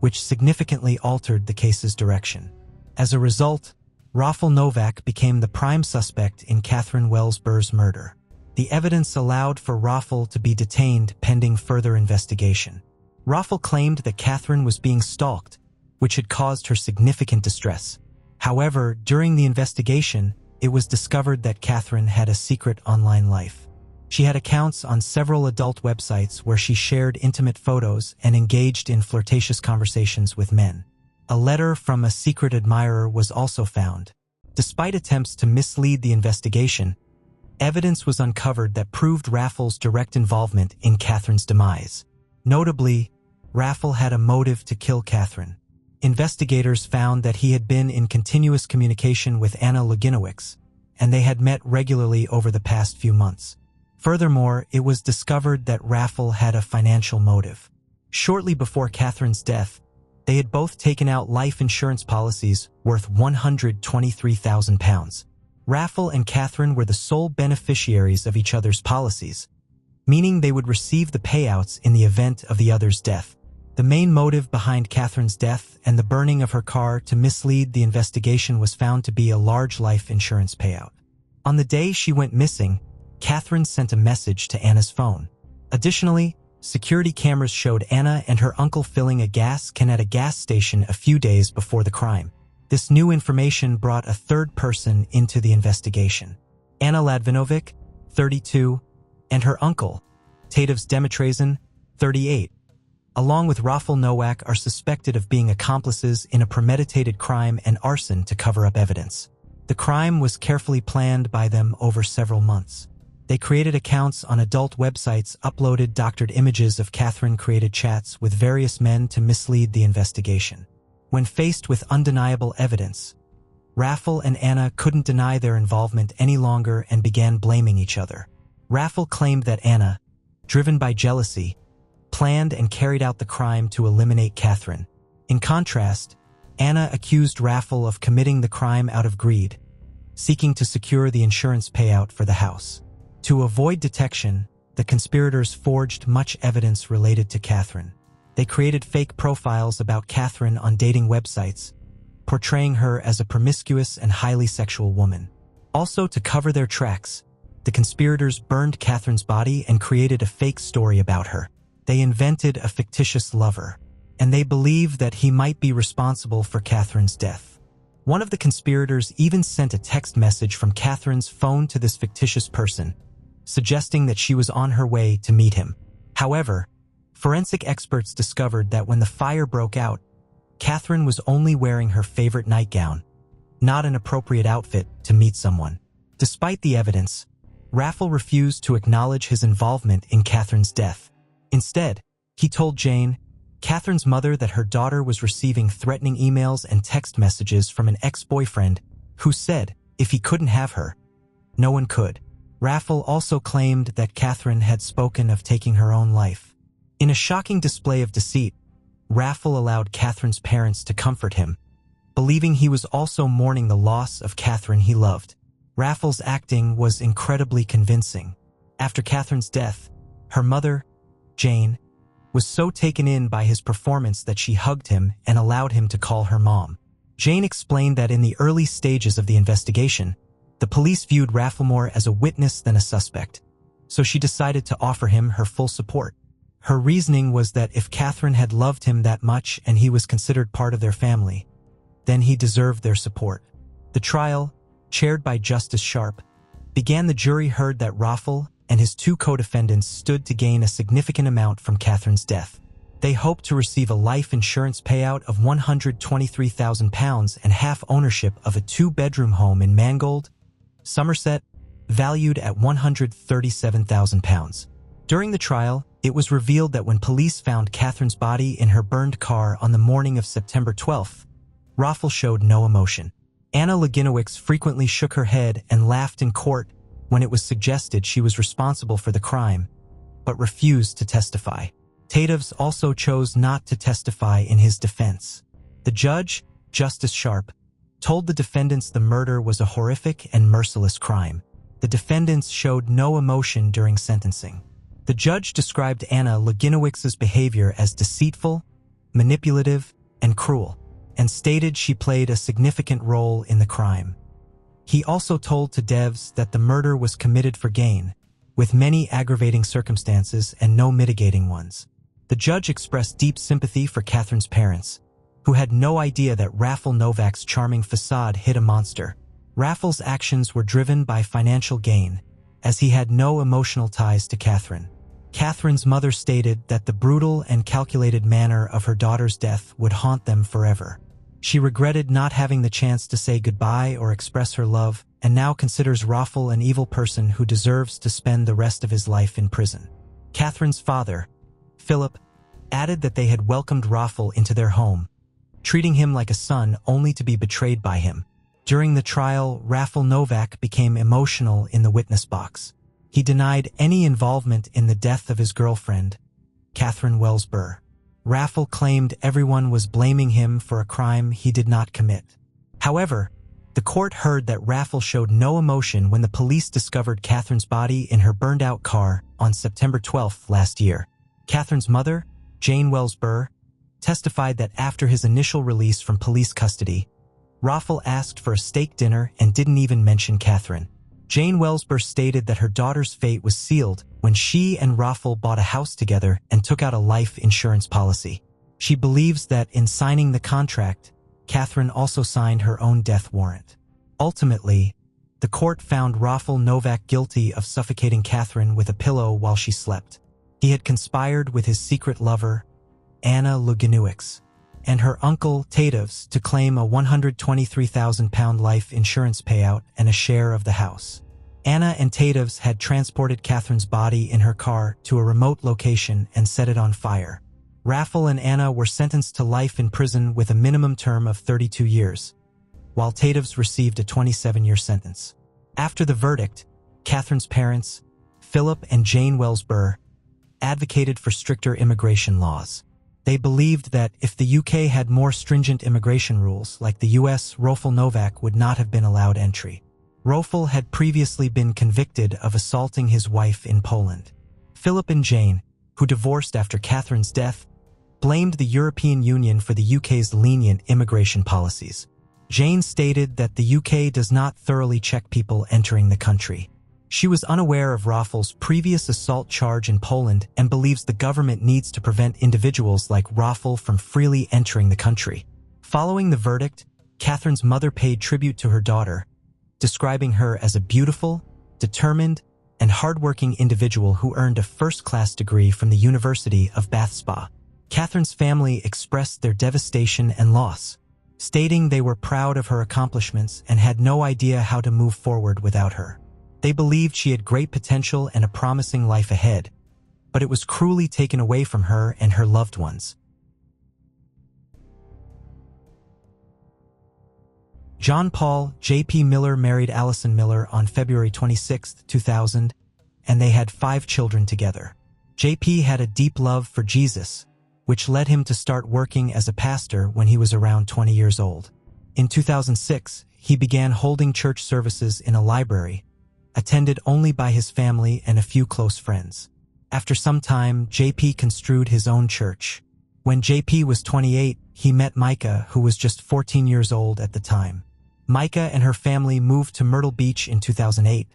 which significantly altered the case's direction. As a result, Raffel Novak became the prime suspect in Catherine Wells-Burr's murder. The evidence allowed for Raffel to be detained pending further investigation. Raffel claimed that Catherine was being stalked, which had caused her significant distress. However, during the investigation, it was discovered that Catherine had a secret online life. She had accounts on several adult websites where she shared intimate photos and engaged in flirtatious conversations with men. A letter from a secret admirer was also found. Despite attempts to mislead the investigation, evidence was uncovered that proved Raffel's direct involvement in Catherine's demise. Notably, Raffel had a motive to kill Catherine. Investigators found that he had been in continuous communication with Anna Luginowicz, and they had met regularly over the past few months. Furthermore, it was discovered that Raffel had a financial motive. Shortly before Catherine's death, they had both taken out life insurance policies worth £123,000. Raffel and Catherine were the sole beneficiaries of each other's policies, meaning they would receive the payouts in the event of the other's death. The main motive behind Catherine's death and the burning of her car to mislead the investigation was found to be a large life insurance payout. On the day she went missing, Catherine sent a message to Anna's phone. Additionally, security cameras showed Anna and her uncle filling a gas can at a gas station a few days before the crime. This new information brought a third person into the investigation. Anna Ladvinovic, 32, and her uncle, Tadevs Demetrazin, 38, along with Raffel Nowak, are suspected of being accomplices in a premeditated crime and arson to cover up evidence. The crime was carefully planned by them over several months. They created accounts on adult websites, uploaded doctored images of Catherine-created chats with various men to mislead the investigation. When faced with undeniable evidence, Raffel and Anna couldn't deny their involvement any longer and began blaming each other. Raffel claimed that Anna, driven by jealousy, planned and carried out the crime to eliminate Catherine. In contrast, Anna accused Raffel of committing the crime out of greed, seeking to secure the insurance payout for the house. To avoid detection, the conspirators forged much evidence related to Catherine. They created fake profiles about Catherine on dating websites, portraying her as a promiscuous and highly sexual woman. Also, to cover their tracks, the conspirators burned Catherine's body and created a fake story about her. They invented a fictitious lover, and they believed that he might be responsible for Catherine's death. One of the conspirators even sent a text message from Catherine's phone to this fictitious person, suggesting that she was on her way to meet him. However, forensic experts discovered that when the fire broke out, Catherine was only wearing her favorite nightgown, not an appropriate outfit to meet someone. Despite the evidence, Raffel refused to acknowledge his involvement in Catherine's death. Instead, he told Jane, Catherine's mother, that her daughter was receiving threatening emails and text messages from an ex-boyfriend who said if he couldn't have her, no one could. Raffel also claimed that Catherine had spoken of taking her own life. In a shocking display of deceit, Raffel allowed Catherine's parents to comfort him, believing he was also mourning the loss of Catherine he loved. Raffel's acting was incredibly convincing. After Catherine's death, Her mother, Jane, was so taken in by his performance that she hugged him and allowed him to call her mom. Jane explained that in the early stages of the investigation, the police viewed Raffle more as a witness than a suspect, so she decided to offer him her full support. Her reasoning was that if Catherine had loved him that much and he was considered part of their family, then he deserved their support. The trial, chaired by Justice Sharp, began. The jury heard that Raffle and his two co-defendants stood to gain a significant amount from Catherine's death. They hoped to receive a life insurance payout of £123,000 and half ownership of a two-bedroom home in Mangold, Somerset, valued at £137,000. During the trial, it was revealed that when police found Catherine's body in her burned car on the morning of September 12th, Raffle showed no emotion. Anna Luginowicz frequently shook her head and laughed in court when it was suggested she was responsible for the crime, but refused to testify. Tatevs also chose not to testify in his defense. The judge, Justice Sharp, told the defendants the murder was a horrific and merciless crime. The defendants showed no emotion during sentencing. The judge described Anna Luginowicz's behavior as deceitful, manipulative, and cruel, and stated she played a significant role in the crime. He also told Tatevs that the murder was committed for gain, with many aggravating circumstances and no mitigating ones. The judge expressed deep sympathy for Catherine's parents, who had no idea that Raffle Novak's charming facade hid a monster. Raffle's actions were driven by financial gain, as he had no emotional ties to Catherine. Catherine's mother stated that the brutal and calculated manner of her daughter's death would haunt them forever. She regretted not having the chance to say goodbye or express her love, and now considers Raffle an evil person who deserves to spend the rest of his life in prison. Catherine's father, Philip, added that they had welcomed Raffle into their home, treating him like a son only to be betrayed by him. During the trial, Raffle Novak became emotional in the witness box. He denied any involvement in the death of his girlfriend, Catherine Wells Burr. Raffle claimed everyone was blaming him for a crime he did not commit. However, the court heard that Raffle showed no emotion when the police discovered Catherine's body in her burned-out car on September 12th last year. Catherine's mother, Jane Wells Burr, testified that after his initial release from police custody, Raffle asked for a steak dinner and didn't even mention Catherine. Jane Wells Burr stated that her daughter's fate was sealed when she and Raffle bought a house together and took out a life insurance policy. She believes that in signing the contract, Catherine also signed her own death warrant. Ultimately, the court found Raffle Novak guilty of suffocating Catherine with a pillow while she slept. He had conspired with his secret lover, Anna Luginowicz, and her uncle, Tatevs, to claim a £123,000 life insurance payout and a share of the house. Anna and Tatevs had transported Catherine's body in her car to a remote location and set it on fire. Raffle and Anna were sentenced to life in prison with a minimum term of 32 years, while Tatevs received a 27-year sentence. After the verdict, Catherine's parents, Philip and Jane Wells Burr, advocated for stricter immigration laws. They believed that if the UK had more stringent immigration rules like the US, Raffle Novak would not have been allowed entry. Raffle had previously been convicted of assaulting his wife in Poland. Philip and Jane, who divorced after Catherine's death, blamed the European Union for the UK's lenient immigration policies. Jane stated that the UK does not thoroughly check people entering the country. She was unaware of Raffle's previous assault charge in Poland and believes the government needs to prevent individuals like Raffle from freely entering the country. Following the verdict, Catherine's mother paid tribute to her daughter, describing her as a beautiful, determined, and hardworking individual who earned a first-class degree from the University of Bath Spa. Catherine's family expressed their devastation and loss, stating they were proud of her accomplishments and had no idea how to move forward without her. They believed she had great potential and a promising life ahead, but it was cruelly taken away from her and her loved ones. John Paul J.P. Miller married Allison Miller on February 26, 2000, and they had 5 children together. J.P. had a deep love for Jesus, which led him to start working as a pastor when he was around 20 years old. In 2006, he began holding church services in a library, attended only by his family and a few close friends. After some time, JP construed his own church. When JP was 28, he met Micah, who was just 14 years old at the time. Micah and her family moved to Myrtle Beach in 2008,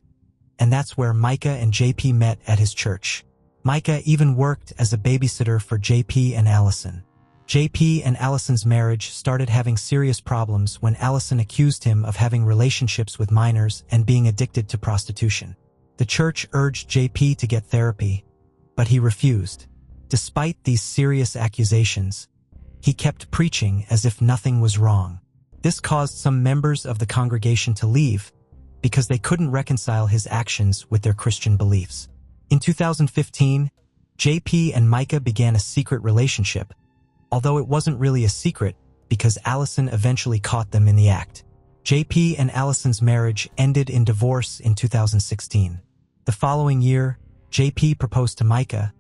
and that's where Micah and JP met at his church. Micah even worked as a babysitter for JP and Allison. JP and Allison's marriage started having serious problems when Allison accused him of having relationships with minors and being addicted to prostitution. The church urged JP to get therapy, but he refused. Despite these serious accusations, he kept preaching as if nothing was wrong. This caused some members of the congregation to leave because they couldn't reconcile his actions with their Christian beliefs. In 2015, JP and Micah began a secret relationship, although it wasn't really a secret because Allison eventually caught them in the act. JP and Allison's marriage ended in divorce in 2016. The following year, JP proposed to Micah,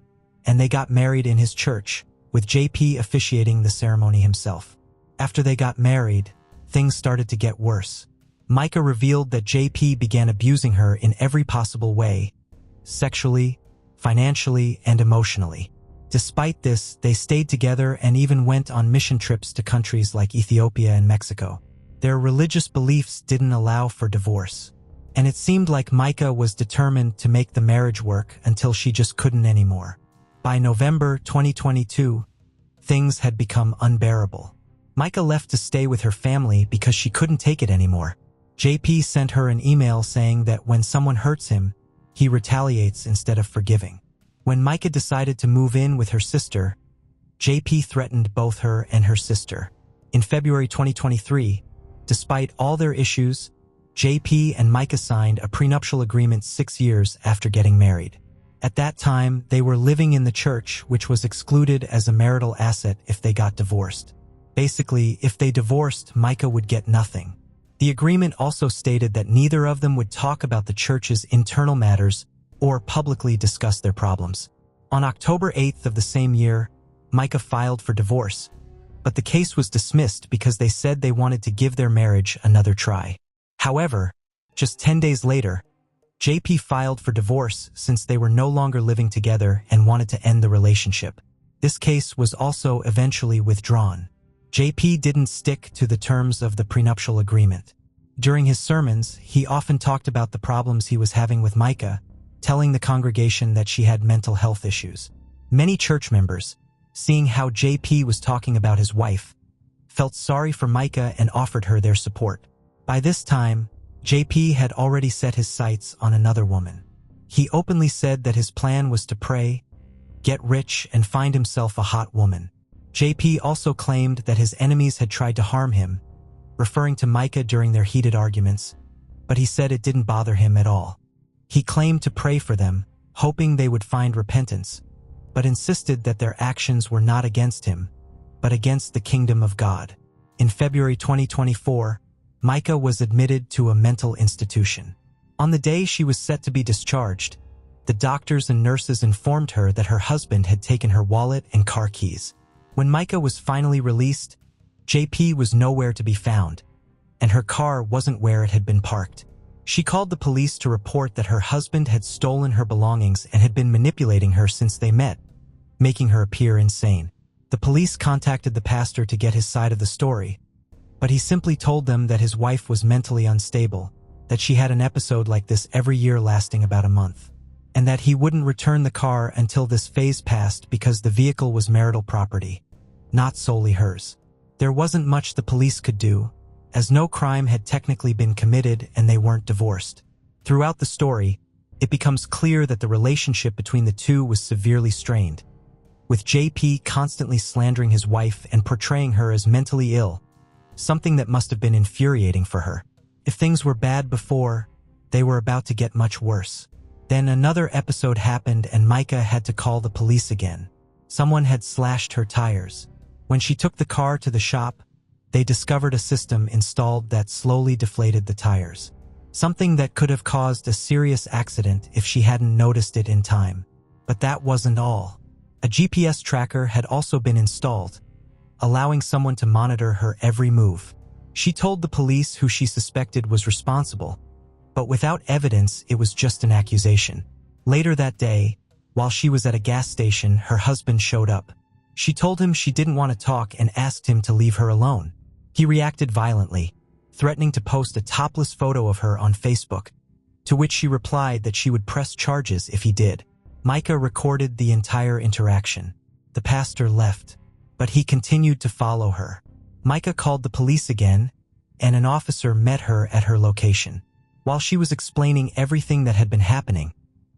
and they got married in his church, with JP officiating the ceremony himself. After they got married, things started to get worse. Micah revealed that JP began abusing her in every possible way, sexually, financially, and emotionally. Despite this, they stayed together and even went on mission trips to countries like Ethiopia and Mexico. Their religious beliefs didn't allow for divorce, and it seemed like Micah was determined to make the marriage work until she just couldn't anymore. By November 2022, things had become unbearable. Micah left to stay with her family because she couldn't take it anymore. JP sent her an email saying that when someone hurts him, he retaliates instead of forgiving. When Micah decided to move in with her sister, JP threatened both her and her sister. In February 2023, despite all their issues, JP and Micah signed a prenuptial agreement 6 years after getting married. At that time, they were living in the church, which was excluded as a marital asset if they got divorced. Basically, if they divorced, Micah would get nothing. The agreement also stated that neither of them would talk about the church's internal matters or publicly discuss their problems. On October 8th of the same year, Micah filed for divorce, but the case was dismissed because they said they wanted to give their marriage another try. However, just 10 days later, JP filed for divorce since they were no longer living together and wanted to end the relationship. This case was also eventually withdrawn. JP didn't stick to the terms of the prenuptial agreement. During his sermons, he often talked about the problems he was having with Micah, telling the congregation that she had mental health issues. Many church members, seeing how JP was talking about his wife, felt sorry for Micah and offered her their support. By this time, JP had already set his sights on another woman. He openly said that his plan was to pray, get rich, and find himself a hot woman. JP also claimed that his enemies had tried to harm him, referring to Micah during their heated arguments, but he said it didn't bother him at all. He claimed to pray for them, hoping they would find repentance, but insisted that their actions were not against him, but against the kingdom of God. In February 2024, Micah was admitted to a mental institution. On the day she was set to be discharged, the doctors and nurses informed her that her husband had taken her wallet and car keys. When Micah was finally released, JP was nowhere to be found, and her car wasn't where it had been parked. She called the police to report that her husband had stolen her belongings and had been manipulating her since they met, making her appear insane. The police contacted the pastor to get his side of the story, but he simply told them that his wife was mentally unstable, that she had an episode like this every year lasting about a month, and that he wouldn't return the car until this phase passed because the vehicle was marital property, not solely hers. There wasn't much the police could do, as no crime had technically been committed and they weren't divorced. Throughout the story, it becomes clear that the relationship between the two was severely strained, with JP constantly slandering his wife and portraying her as mentally ill, something that must have been infuriating for her. If things were bad before, they were about to get much worse. Then another episode happened and Micah had to call the police again. Someone had slashed her tires. When she took the car to the shop, they discovered a system installed that slowly deflated the tires, something that could have caused a serious accident if she hadn't noticed it in time. But that wasn't all. A GPS tracker had also been installed, allowing someone to monitor her every move. She told the police who she suspected was responsible, but without evidence, it was just an accusation. Later that day, While she was at a gas station, her husband showed up. She told him she didn't want to talk and asked him to leave her alone. He reacted violently, threatening to post a topless photo of her on Facebook, to which she replied that she would press charges if he did. Micah recorded the entire interaction. The pastor left, but he continued to follow her. Micah called the police again, and an officer met her at her location. While she was explaining everything that had been happening,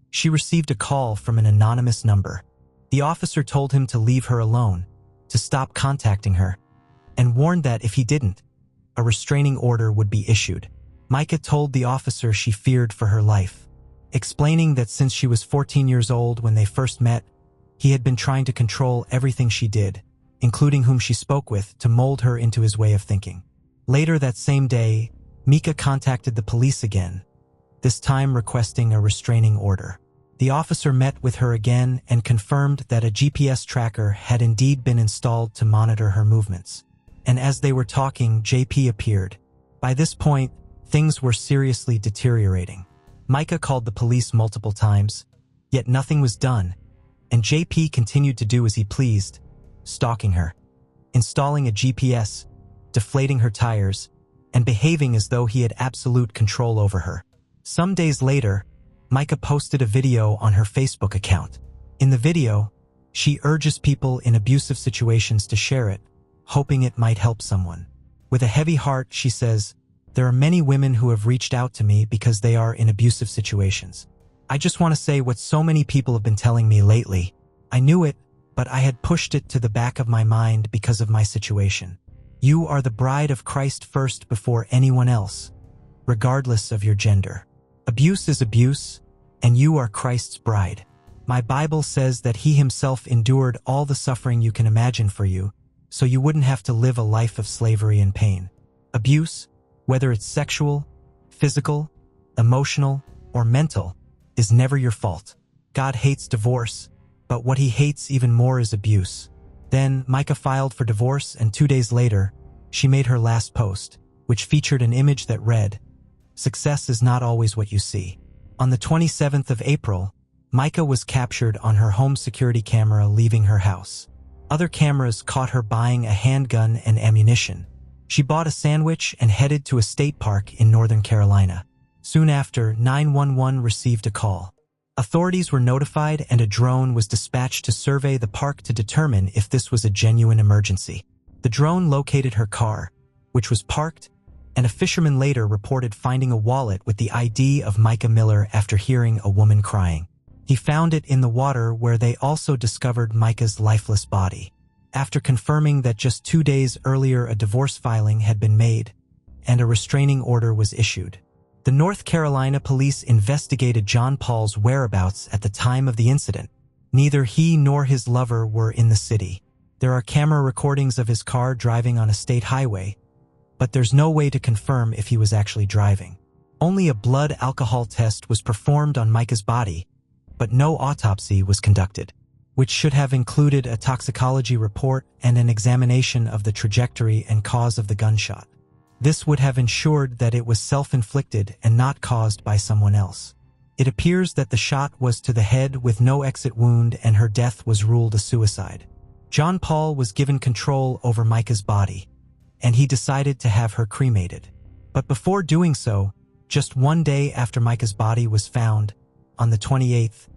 she received a call from an anonymous number. The officer told him to leave her alone, to stop contacting her, and warned that if he didn't, a restraining order would be issued. Micah told the officer she feared for her life, explaining that since she was 14 years old when they first met, he had been trying to control everything she did, including whom she spoke with, to mold her into his way of thinking. Later that same day, Micah contacted the police again, this time requesting a restraining order. The officer met with her again and confirmed that a GPS tracker had indeed been installed to monitor her movements. And as they were talking, JP appeared. By this point, things were seriously deteriorating. Micah called the police multiple times, yet nothing was done, and JP continued to do as he pleased, stalking her, installing a GPS, deflating her tires, and behaving as though he had absolute control over her. Some days later, Micah posted a video on her Facebook account. In the video, she urges people in abusive situations to share it, hoping it might help someone. With a heavy heart, she says, "There are many women who have reached out to me because they are in abusive situations. I just want to say what so many people have been telling me lately. I knew it, but I had pushed it to the back of my mind because of my situation. You are the bride of Christ first before anyone else, regardless of your gender. Abuse is abuse, and you are Christ's bride. My Bible says that he himself endured all the suffering you can imagine for you, so you wouldn't have to live a life of slavery and pain. Abuse, whether it's sexual, physical, emotional, or mental, is never your fault. God hates divorce, but what he hates even more is abuse." Then Micah filed for divorce, and 2 days later, she made her last post, which featured an image that read, "Success is not always what you see." On the 27th of April, Micah was captured on her home security camera leaving her house. Other cameras caught her buying a handgun and ammunition. She bought a sandwich and headed to a state park in Northern Carolina. Soon after, 911 received a call. Authorities were notified and a drone was dispatched to survey the park to determine if this was a genuine emergency. The drone located her car, which was parked, and a fisherman later reported finding a wallet with the ID of Micah Miller after hearing a woman crying. He found it in the water, where they also discovered Micah's lifeless body. After confirming that just 2 days earlier a divorce filing had been made and a restraining order was issued, the North Carolina police investigated John Paul's whereabouts at the time of the incident. Neither he nor his lover were in the city. There are camera recordings of his car driving on a state highway, but there's no way to confirm if he was actually driving. Only a blood alcohol test was performed on Micah's body, but no autopsy was conducted, which should have included a toxicology report and an examination of the trajectory and cause of the gunshot. This would have ensured that it was self-inflicted and not caused by someone else. It appears that the shot was to the head with no exit wound, and her death was ruled a suicide. John Paul was given control over Micah's body, and he decided to have her cremated. But before doing so, just 1 day after Micah's body was found, on the 28th,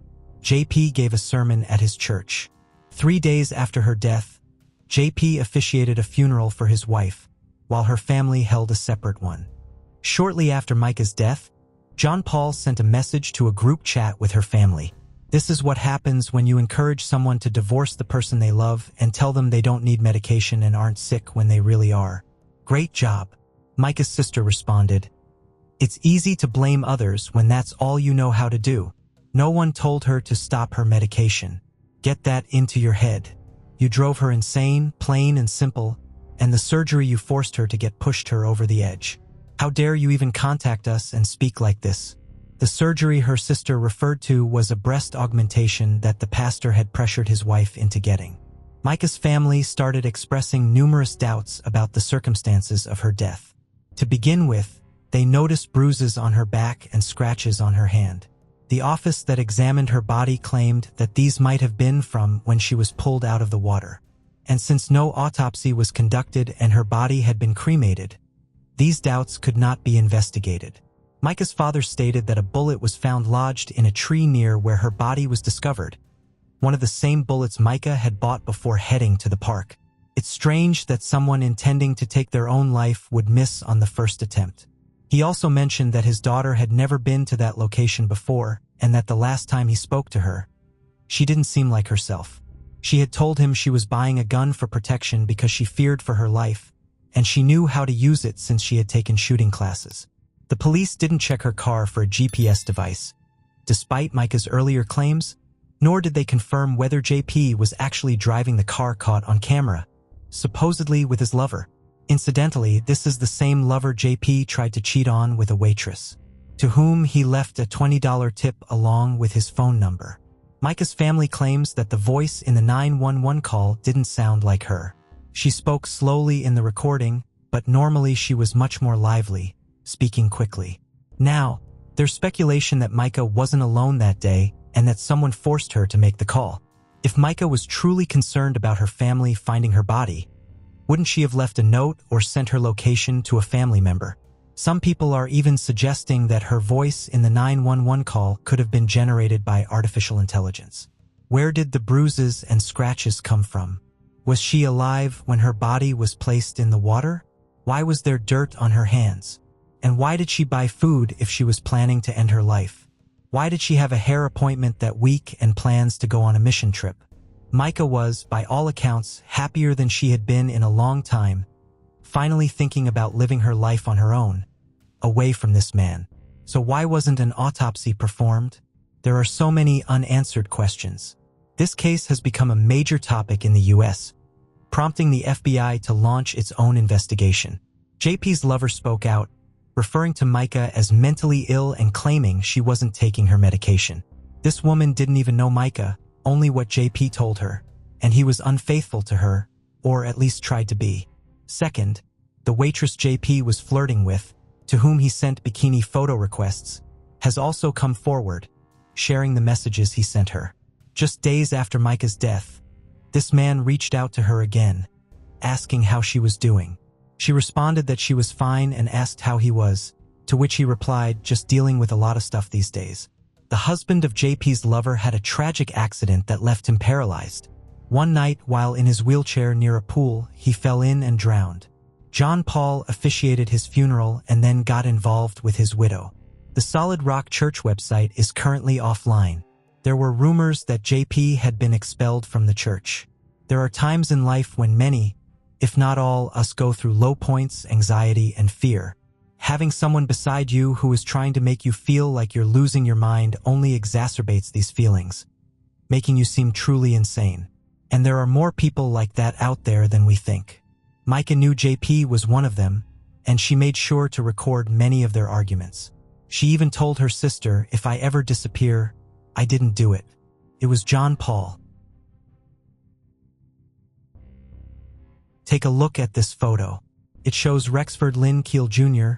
JP gave a sermon at his church. 3 days after her death, JP officiated a funeral for his wife, while her family held a separate one. Shortly after Micah's death, John Paul sent a message to a group chat with her family. "This is what happens when you encourage someone to divorce the person they love and tell them they don't need medication and aren't sick when they really are. Great job." Micah's sister responded, "It's easy to blame others when that's all you know how to do. No one told her to stop her medication. Get that into your head. You drove her insane, plain and simple, and the surgery you forced her to get pushed her over the edge. How dare you even contact us and speak like this?" The surgery her sister referred to was a breast augmentation that the pastor had pressured his wife into getting. Micah's family started expressing numerous doubts about the circumstances of her death. To begin with, they noticed bruises on her back and scratches on her hand. The office that examined her body claimed that these might have been from when she was pulled out of the water. And since no autopsy was conducted and her body had been cremated, these doubts could not be investigated. Micah's father stated that a bullet was found lodged in a tree near where her body was discovered, one of the same bullets Micah had bought before heading to the park. It's strange that someone intending to take their own life would miss on the first attempt. He also mentioned that his daughter had never been to that location before and that the last time he spoke to her, she didn't seem like herself. She had told him she was buying a gun for protection because she feared for her life, and she knew how to use it since she had taken shooting classes. The police didn't check her car for a GPS device, despite Micah's earlier claims, nor did they confirm whether JP was actually driving the car caught on camera, supposedly with his lover. Incidentally, this is the same lover JP tried to cheat on with a waitress, to whom he left a $20 tip along with his phone number. Micah's family claims that the voice in the 911 call didn't sound like her. She spoke slowly in the recording, but normally she was much more lively, speaking quickly. Now, there's speculation that Micah wasn't alone that day and that someone forced her to make the call. If Micah was truly concerned about her family finding her body, wouldn't she have left a note or sent her location to a family member? Some people are even suggesting that her voice in the 911 call could have been generated by artificial intelligence. Where did the bruises and scratches come from? Was she alive when her body was placed in the water? Why was there dirt on her hands? And why did she buy food if she was planning to end her life? Why did she have a hair appointment that week and plans to go on a mission trip? Micah was, by all accounts, happier than she had been in a long time, finally thinking about living her life on her own, away from this man. So why wasn't an autopsy performed? There are so many unanswered questions. This case has become a major topic in the US, prompting the FBI to launch its own investigation. JP's lover spoke out, referring to Micah as mentally ill and claiming she wasn't taking her medication. This woman didn't even know Micah, only what JP told her, and he was unfaithful to her, or at least tried to be. Second, the waitress JP was flirting with, to whom he sent bikini photo requests, has also come forward, sharing the messages he sent her. Just days after Micah's death, this man reached out to her again, asking how she was doing. She responded that she was fine and asked how he was, to which he replied, just dealing with a lot of stuff these days. The husband of JP's lover had a tragic accident that left him paralyzed. One night, while in his wheelchair near a pool, he fell in and drowned. John Paul officiated his funeral and then got involved with his widow. The Solid Rock Church website is currently offline. There were rumors that JP had been expelled from the church. There are times in life when many, if not all, us go through low points, anxiety, and fear. Having someone beside you who is trying to make you feel like you're losing your mind only exacerbates these feelings, making you seem truly insane. And there are more people like that out there than we think. Micah knew JP was one of them, and she made sure to record many of their arguments. She even told her sister, "If I ever disappear, I didn't do it. It was John Paul." Take a look at this photo. It shows Rexford Lynn Keel Jr.,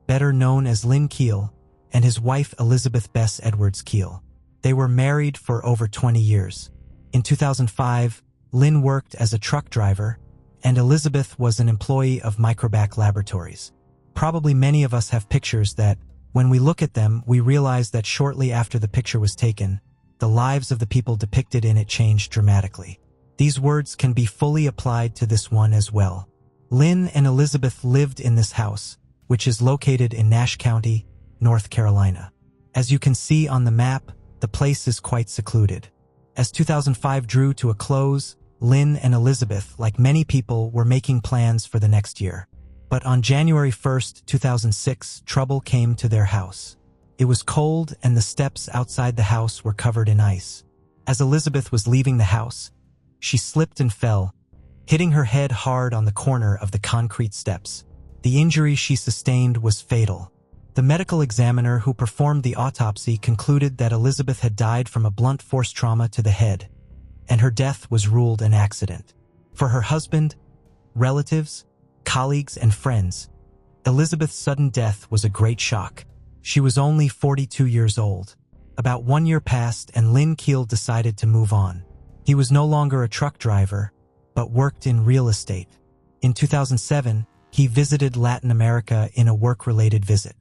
better known as Lynn Keel, and his wife Elizabeth Bess Edwards Keel. They were married for over 20 years. In 2005, Lynn worked as a truck driver, and Elizabeth was an employee of Microbac Laboratories. Probably many of us have pictures that, when we look at them, we realize that shortly after the picture was taken, the lives of the people depicted in it changed dramatically. These words can be fully applied to this one as well. Lynn and Elizabeth lived in this house, which is located in Nash County, North Carolina. As you can see on the map, the place is quite secluded. As 2005 drew to a close, Lynn and Elizabeth, like many people, were making plans for the next year. But on January 1st, 2006, trouble came to their house. It was cold and the steps outside the house were covered in ice. As Elizabeth was leaving the house, she slipped and fell, hitting her head hard on the corner of the concrete steps. The injury she sustained was fatal. The medical examiner who performed the autopsy concluded that Elizabeth had died from a blunt force trauma to the head, and her death was ruled an accident. For her husband, relatives, colleagues, and friends, Elizabeth's sudden death was a great shock. She was only 42 years old, About 1 year passed and Lynn Keel decided to move on. He was no longer a truck driver, but worked in real estate. In 2007, he visited Latin America in a work-related visit.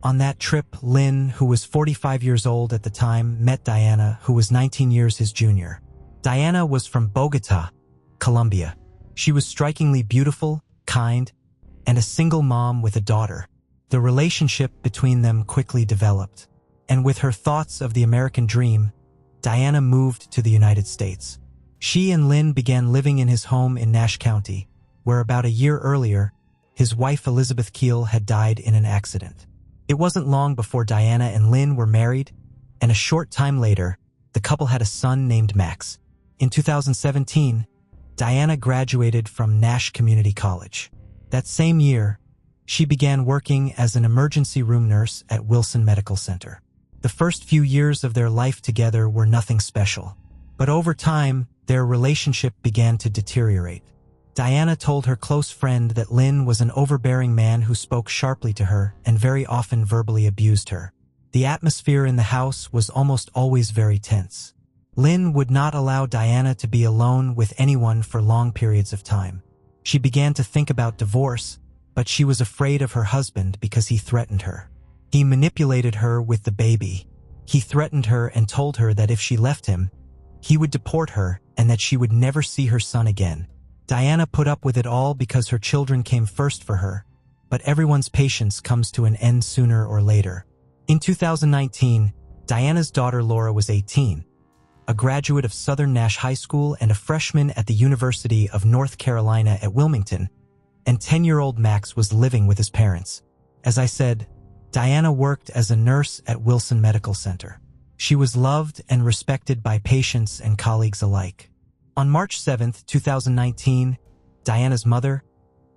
On that trip, Lynn, who was 45 years old at the time, met Diana, who was 19 years his junior. Diana was from Bogotá, Colombia. She was strikingly beautiful, kind, and a single mom with a daughter. The relationship between them quickly developed. And with her thoughts of the American dream, Diana moved to the United States. She and Lynn began living in his home in Nash County, where about a year earlier, his wife Elizabeth Keel had died in an accident. It wasn't long before Diana and Lynn were married, and a short time later, the couple had a son named Max. In 2017, Diana graduated from Nash Community College. That same year, she began working as an emergency room nurse at Wilson Medical Center. The first few years of their life together were nothing special, but over time, their relationship began to deteriorate. Diana told her close friend that Lynn was an overbearing man who spoke sharply to her and very often verbally abused her. The atmosphere in the house was almost always very tense. Lynn would not allow Diana to be alone with anyone for long periods of time. She began to think about divorce, but she was afraid of her husband because he threatened her. He manipulated her with the baby. He threatened her and told her that if she left him, he would deport her and that she would never see her son again. Diana put up with it all because her children came first for her, but everyone's patience comes to an end sooner or later. In 2019, Diana's daughter Laura was 18, a graduate of Southern Nash High School and a freshman at the University of North Carolina at Wilmington, and 10-year-old Max was living with his parents. As I said, Diana worked as a nurse at Wilson Medical Center. She was loved and respected by patients and colleagues alike. On March 7, 2019, Diana's mother,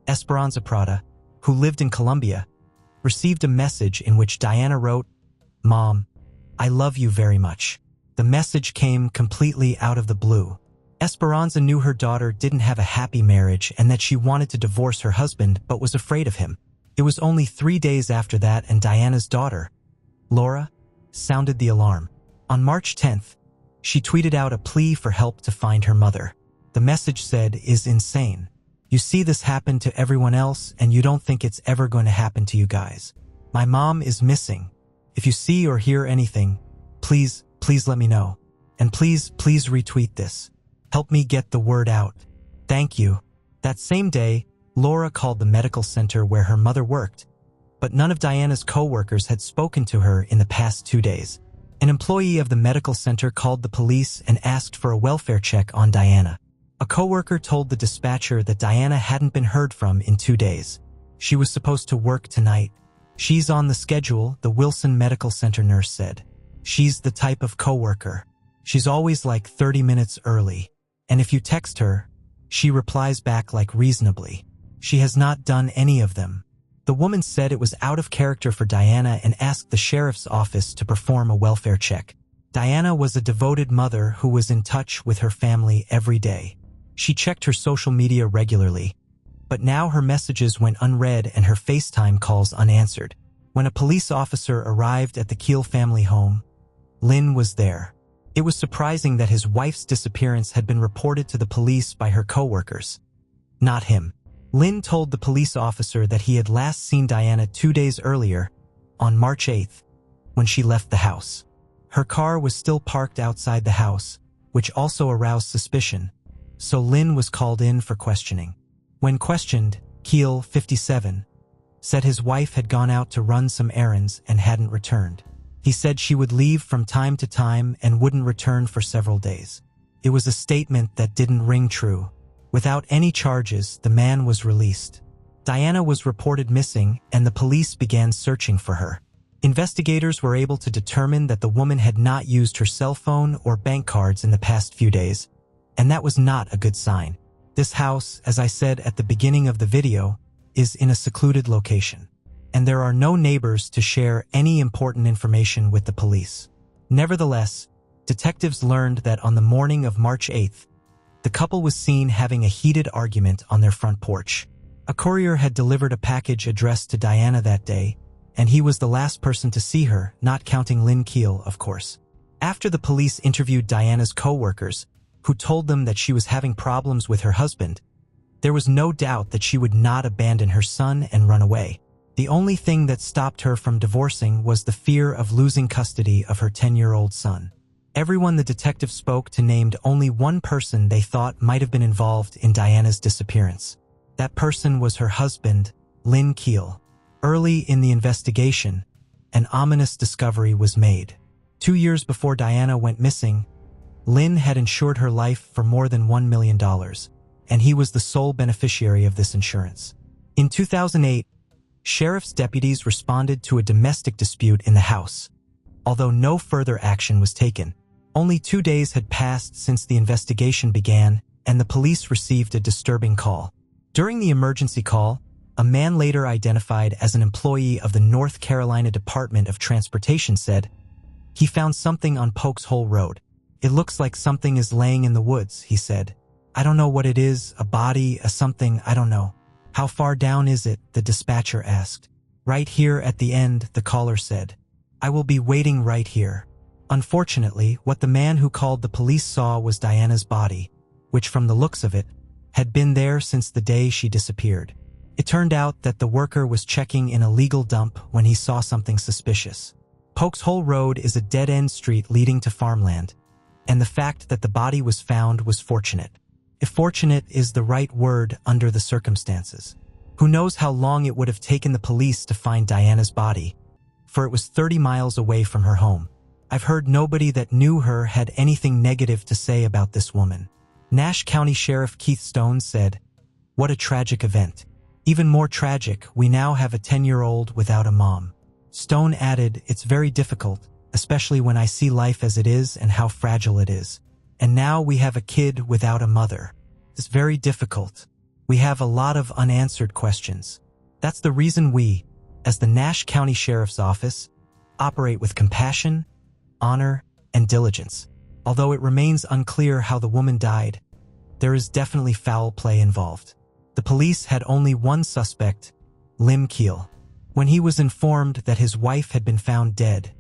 Esperanza Prada, who lived in Colombia, received a message in which Diana wrote, "Mom, I love you very much." The message came completely out of the blue. Esperanza knew her daughter didn't have a happy marriage and that she wanted to divorce her husband but was afraid of him. It was only 3 days after that and Diana's daughter, Laura, sounded the alarm. On March 10th, she tweeted out a plea for help to find her mother. The message said, "Is insane. You see this happen to everyone else and you don't think it's ever going to happen to you guys. My mom is missing. If you see or hear anything, please let me know. And please retweet this. Help me get the word out. Thank you." That same day, Laura called the medical center where her mother worked, but none of Diana's co-workers had spoken to her in the past 2 days. An employee of the medical center called the police and asked for a welfare check on Diana. A co-worker told the dispatcher that Diana hadn't been heard from in 2 days. She was supposed to work tonight. "She's on the schedule," the Wilson Medical Center nurse said. "She's the type of co-worker. She's always like 30 minutes early. And if you text her, she replies back like reasonably. She has not done any of them." The woman said it was out of character for Diana and asked the sheriff's office to perform a welfare check. Diana was a devoted mother who was in touch with her family every day. She checked her social media regularly, but now her messages went unread and her FaceTime calls unanswered. When a police officer arrived at the Keel family home, Lynn was there. It was surprising that his wife's disappearance had been reported to the police by her co-workers, not him. Lynn told the police officer that he had last seen Diana 2 days earlier, on March 8th, when she left the house. Her car was still parked outside the house, which also aroused suspicion, so Lynn was called in for questioning. When questioned, Keel, 57, said his wife had gone out to run some errands and hadn't returned. He said she would leave from time to time and wouldn't return for several days. It was a statement that didn't ring true. Without any charges, the man was released. Diana was reported missing, and the police began searching for her. Investigators were able to determine that the woman had not used her cell phone or bank cards in the past few days, and that was not a good sign. This house, as I said at the beginning of the video, is in a secluded location, and there are no neighbors to share any important information with the police. Nevertheless, detectives learned that on the morning of March 8th, the couple was seen having a heated argument on their front porch. A courier had delivered a package addressed to Diana that day, and he was the last person to see her, not counting Lynn Keel, of course. After the police interviewed Diana's co-workers, who told them that she was having problems with her husband, there was no doubt that she would not abandon her son and run away. The only thing that stopped her from divorcing was the fear of losing custody of her 10-year-old son. Everyone the detective spoke to named only one person they thought might have been involved in Diana's disappearance. That person was her husband, Lynn Keel. Early in the investigation, an ominous discovery was made. 2 years before Diana went missing, Lynn had insured her life for more than $1 million, and he was the sole beneficiary of this insurance. In 2008, sheriff's deputies responded to a domestic dispute in the house. Although no further action was taken, only 2 days had passed since the investigation began, and the police received a disturbing call. During the emergency call, a man later identified as an employee of the North Carolina Department of Transportation said, "He found something on Pokes Hole Road. It looks like something is laying in the woods," he said. "I don't know what it is, a body, a something, I don't know." "How far down is it?" the dispatcher asked. "Right here at the end," the caller said. "I will be waiting right here." Unfortunately, what the man who called the police saw was Diana's body, which from the looks of it, had been there since the day she disappeared. It turned out that the worker was checking in a legal dump when he saw something suspicious. Pokes Hole Road is a dead-end street leading to farmland, and the fact that the body was found was fortunate. If fortunate is the right word under the circumstances. Who knows how long it would have taken the police to find Diana's body, for it was 30 miles away from her home. I've heard nobody that knew her had anything negative to say about this woman. Nash County Sheriff Keith Stone said, "What a tragic event. Even more tragic, we now have a 10-year-old without a mom." Stone added, "It's very difficult, especially when I see life as it is and how fragile it is. And now we have a kid without a mother. It's very difficult. We have a lot of unanswered questions. That's the reason we, as the Nash County Sheriff's Office, operate with compassion, honor, and diligence. Although it remains unclear how the woman died, there is definitely foul play involved." The police had only one suspect, Lynn Keel. When he was informed that his wife had been found dead,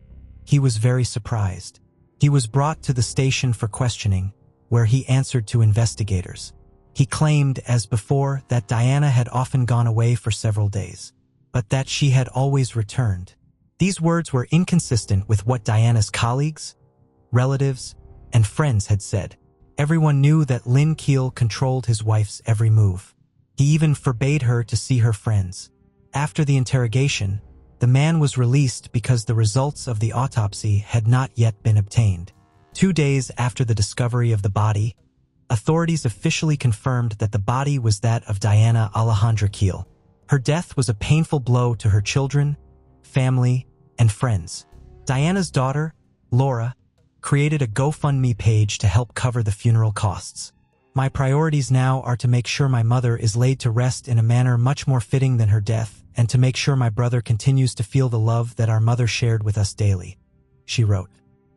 he was very surprised. He was brought to the station for questioning, where he answered to investigators. He claimed, as before, that Diana had often gone away for several days, but that she had always returned. These words were inconsistent with what Diana's colleagues, relatives, and friends had said. Everyone knew that Lynn Keel controlled his wife's every move. He even forbade her to see her friends. After the interrogation, the man was released because the results of the autopsy had not yet been obtained. 2 days after the discovery of the body, authorities officially confirmed that the body was that of Diana Alejandra Keel. Her death was a painful blow to her children, family, and friends. Diana's daughter, Laura, created a GoFundMe page to help cover the funeral costs. "My priorities now are to make sure my mother is laid to rest in a manner much more fitting than her death, and to make sure my brother continues to feel the love that our mother shared with us daily," she wrote.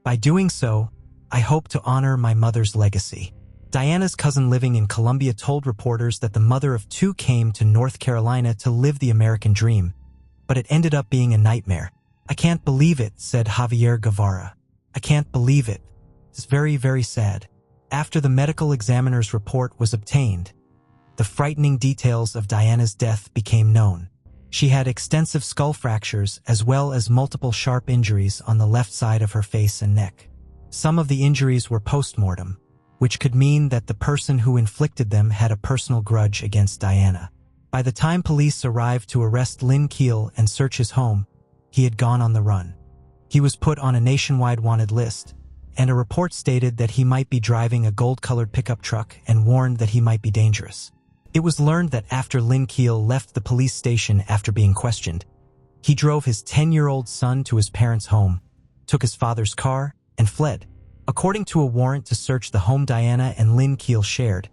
"By doing so, I hope to honor my mother's legacy." Diana's cousin living in Colombia told reporters that the mother of two came to North Carolina to live the American dream, but it ended up being a nightmare. "I can't believe it," said Javier Guevara. "I can't believe it. It's very, very sad." After the medical examiner's report was obtained, the frightening details of Diana's death became known. She had extensive skull fractures as well as multiple sharp injuries on the left side of her face and neck. Some of the injuries were post-mortem, which could mean that the person who inflicted them had a personal grudge against Diana. By the time police arrived to arrest Lynn Keel and search his home, he had gone on the run. He was put on a nationwide wanted list, and a report stated that he might be driving a gold-colored pickup truck and warned that he might be dangerous. It was learned that after Lynn Keel left the police station after being questioned, he drove his 10-year-old son to his parents' home, took his father's car, and fled. According to a warrant to search the home Diana and Lynn Keel shared,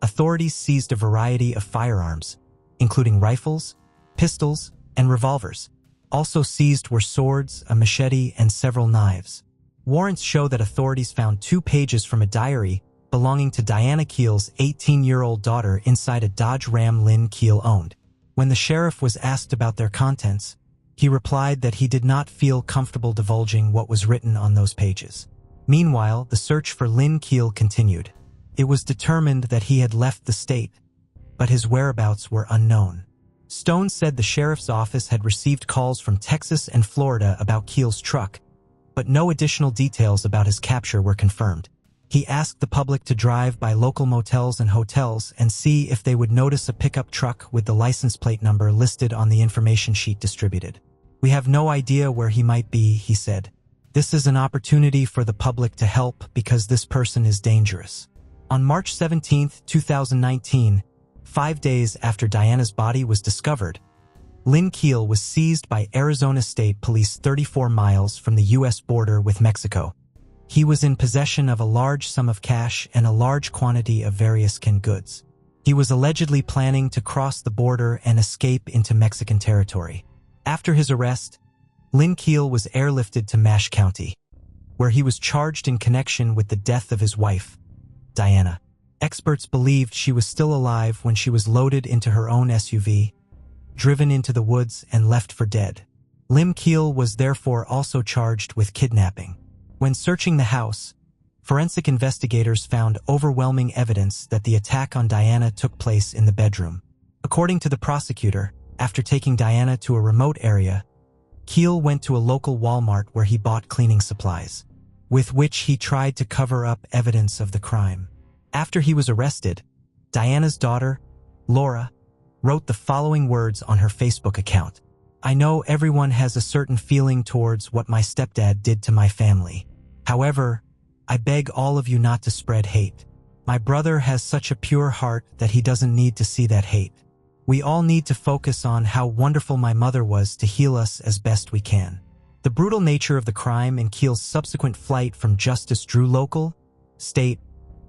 authorities seized a variety of firearms, including rifles, pistols, and revolvers. Also seized were swords, a machete, and several knives. Warrants show that authorities found 2 pages from a diary belonging to Diana Keel's 18-year-old daughter inside a Dodge Ram Lynn Keel owned. When the sheriff was asked about their contents, he replied that he did not feel comfortable divulging what was written on those pages. Meanwhile, the search for Lynn Keel continued. It was determined that he had left the state, but his whereabouts were unknown. Stone said the sheriff's office had received calls from Texas and Florida about Keel's truck, but no additional details about his capture were confirmed. He asked the public to drive by local motels and hotels and see if they would notice a pickup truck with the license plate number listed on the information sheet distributed. "We have no idea where he might be," he said. "This is an opportunity for the public to help because this person is dangerous." On March 17, 2019, 5 days after Diana's body was discovered, Lynn Keel was seized by Arizona State Police 34 miles from the U.S. border with Mexico. He was in possession of a large sum of cash and a large quantity of various canned goods. He was allegedly planning to cross the border and escape into Mexican territory. After his arrest, Lynn Keel was airlifted to Nash County, where he was charged in connection with the death of his wife, Diana. Experts believed she was still alive when she was loaded into her own SUV, driven into the woods, and left for dead. Lynn Keel was therefore also charged with kidnapping. When searching the house, forensic investigators found overwhelming evidence that the attack on Diana took place in the bedroom. According to the prosecutor, after taking Diana to a remote area, Keel went to a local Walmart where he bought cleaning supplies, with which he tried to cover up evidence of the crime. After he was arrested, Diana's daughter, Laura, wrote the following words on her Facebook account. "I know everyone has a certain feeling towards what my stepdad did to my family. However, I beg all of you not to spread hate. My brother has such a pure heart that he doesn't need to see that hate. We all need to focus on how wonderful my mother was to heal us as best we can." The brutal nature of the crime and Keel's subsequent flight from justice drew local, state,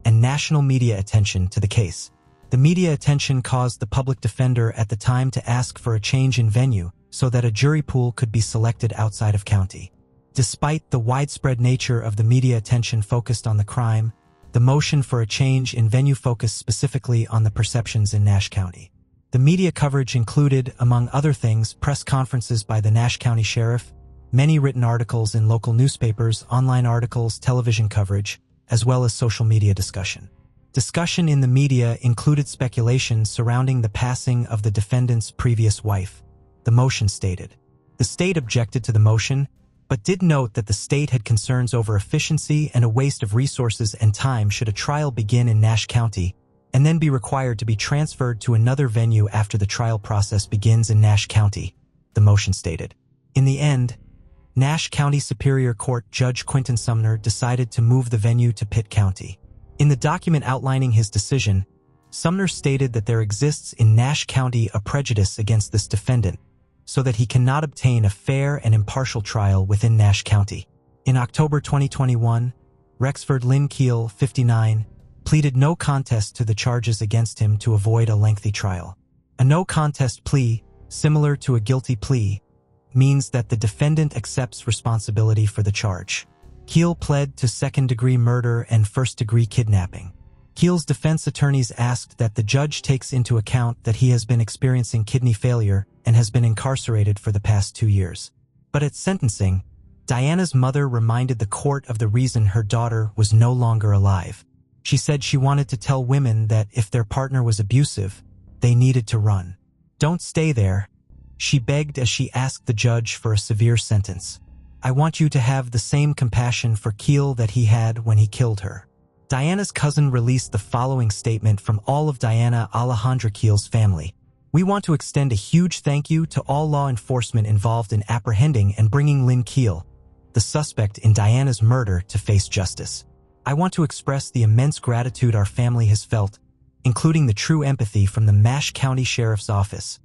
and national media attention to the case. The media attention caused the public defender at the time to ask for a change in venue so that a jury pool could be selected outside of county. Despite the widespread nature of the media attention focused on the crime, the motion for a change in venue focused specifically on the perceptions in Nash County. The media coverage included, among other things, press conferences by the Nash County Sheriff, many written articles in local newspapers, online articles, television coverage, as well as social media discussion. Discussion in the media included speculation surrounding the passing of the defendant's previous wife, the motion stated. The state objected to the motion, but did note that the state had concerns over efficiency and a waste of resources and time should a trial begin in Nash County, and then be required to be transferred to another venue after the trial process begins in Nash County, the motion stated. In the end, Nash County Superior Court Judge Quinton Sumner decided to move the venue to Pitt County. In the document outlining his decision, Sumner stated that there exists in Nash County a prejudice against this defendant, so that he cannot obtain a fair and impartial trial within Nash County. In October 2021, Rexford Lynn Keel, 59, pleaded no contest to the charges against him to avoid a lengthy trial. A no contest plea, similar to a guilty plea, means that the defendant accepts responsibility for the charge. Keel pled to second-degree murder and first-degree kidnapping. Keel's defense attorneys asked that the judge takes into account that he has been experiencing kidney failure and has been incarcerated for the past 2 years. But at sentencing, Diana's mother reminded the court of the reason her daughter was no longer alive. She said she wanted to tell women that if their partner was abusive, they needed to run. "Don't stay there," she begged as she asked the judge for a severe sentence. "I want you to have the same compassion for Keel that he had when he killed her." Diana's cousin released the following statement from all of Diana Alejandra Keel's family. "We want to extend a huge thank you to all law enforcement involved in apprehending and bringing Lynn Keel, the suspect in Diana's murder, to face justice. I want to express the immense gratitude our family has felt, including the true empathy from the Nash County Sheriff's Office,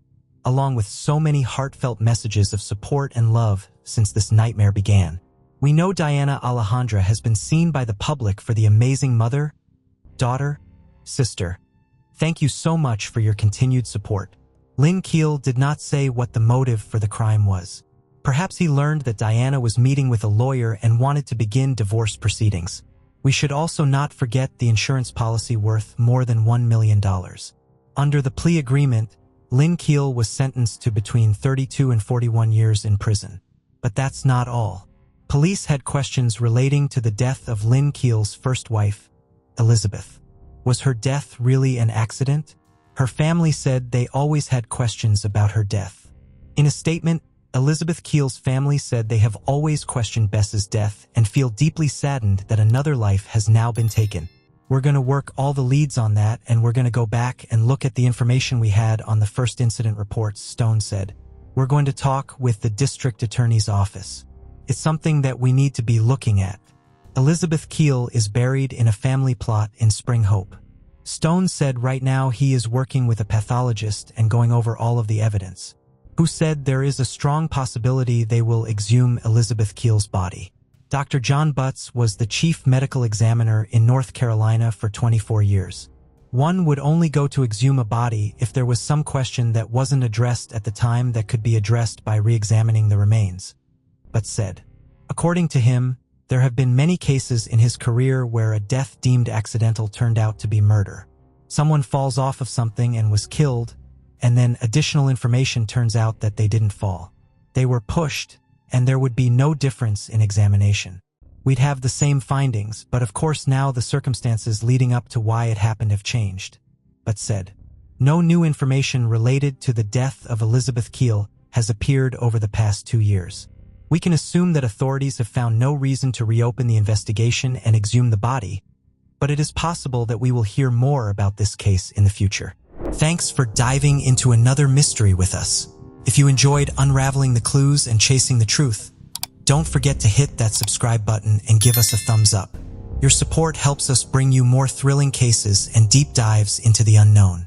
along with so many heartfelt messages of support and love since this nightmare began. We know Diana Alejandra has been seen by the public for the amazing mother, daughter, sister. Thank you so much for your continued support." Lynn Keel did not say what the motive for the crime was. Perhaps he learned that Diana was meeting with a lawyer and wanted to begin divorce proceedings. We should also not forget the insurance policy worth more than $1 million. Under the plea agreement, Lynn Keel was sentenced to between 32 and 41 years in prison. But that's not all. Police had questions relating to the death of Lynn Keel's first wife, Elizabeth. Was her death really an accident? Her family said they always had questions about her death. In a statement, Elizabeth Keel's family said they have always questioned Bess's death and feel deeply saddened that another life has now been taken. We're going to work all the leads on that, and we're going to go back and look at the information we had on the first incident reports, Stone said. We're going to talk with the district attorney's office. It's something that we need to be looking at. Elizabeth Keel is buried in a family plot in Spring Hope. Stone said right now he is working with a pathologist and going over all of the evidence, who said there is a strong possibility they will exhume Elizabeth Keel's body. Dr. John Butts was the chief medical examiner in North Carolina for 24 years. One would only go to exhume a body if there was some question that wasn't addressed at the time that could be addressed by re-examining the remains. Butts said, according to him, there have been many cases in his career where a death deemed accidental turned out to be murder. Someone falls off of something and was killed, and then additional information turns out that they didn't fall. They were pushed, and there would be no difference in examination. We'd have the same findings, but of course now the circumstances leading up to why it happened have changed. Butts said, no new information related to the death of Elizabeth Keel has appeared over the past 2 years. We can assume that authorities have found no reason to reopen the investigation and exhume the body, but it is possible that we will hear more about this case in the future. Thanks for diving into another mystery with us. If you enjoyed unraveling the clues and chasing the truth, don't forget to hit that subscribe button and give us a thumbs up. Your support helps us bring you more thrilling cases and deep dives into the unknown.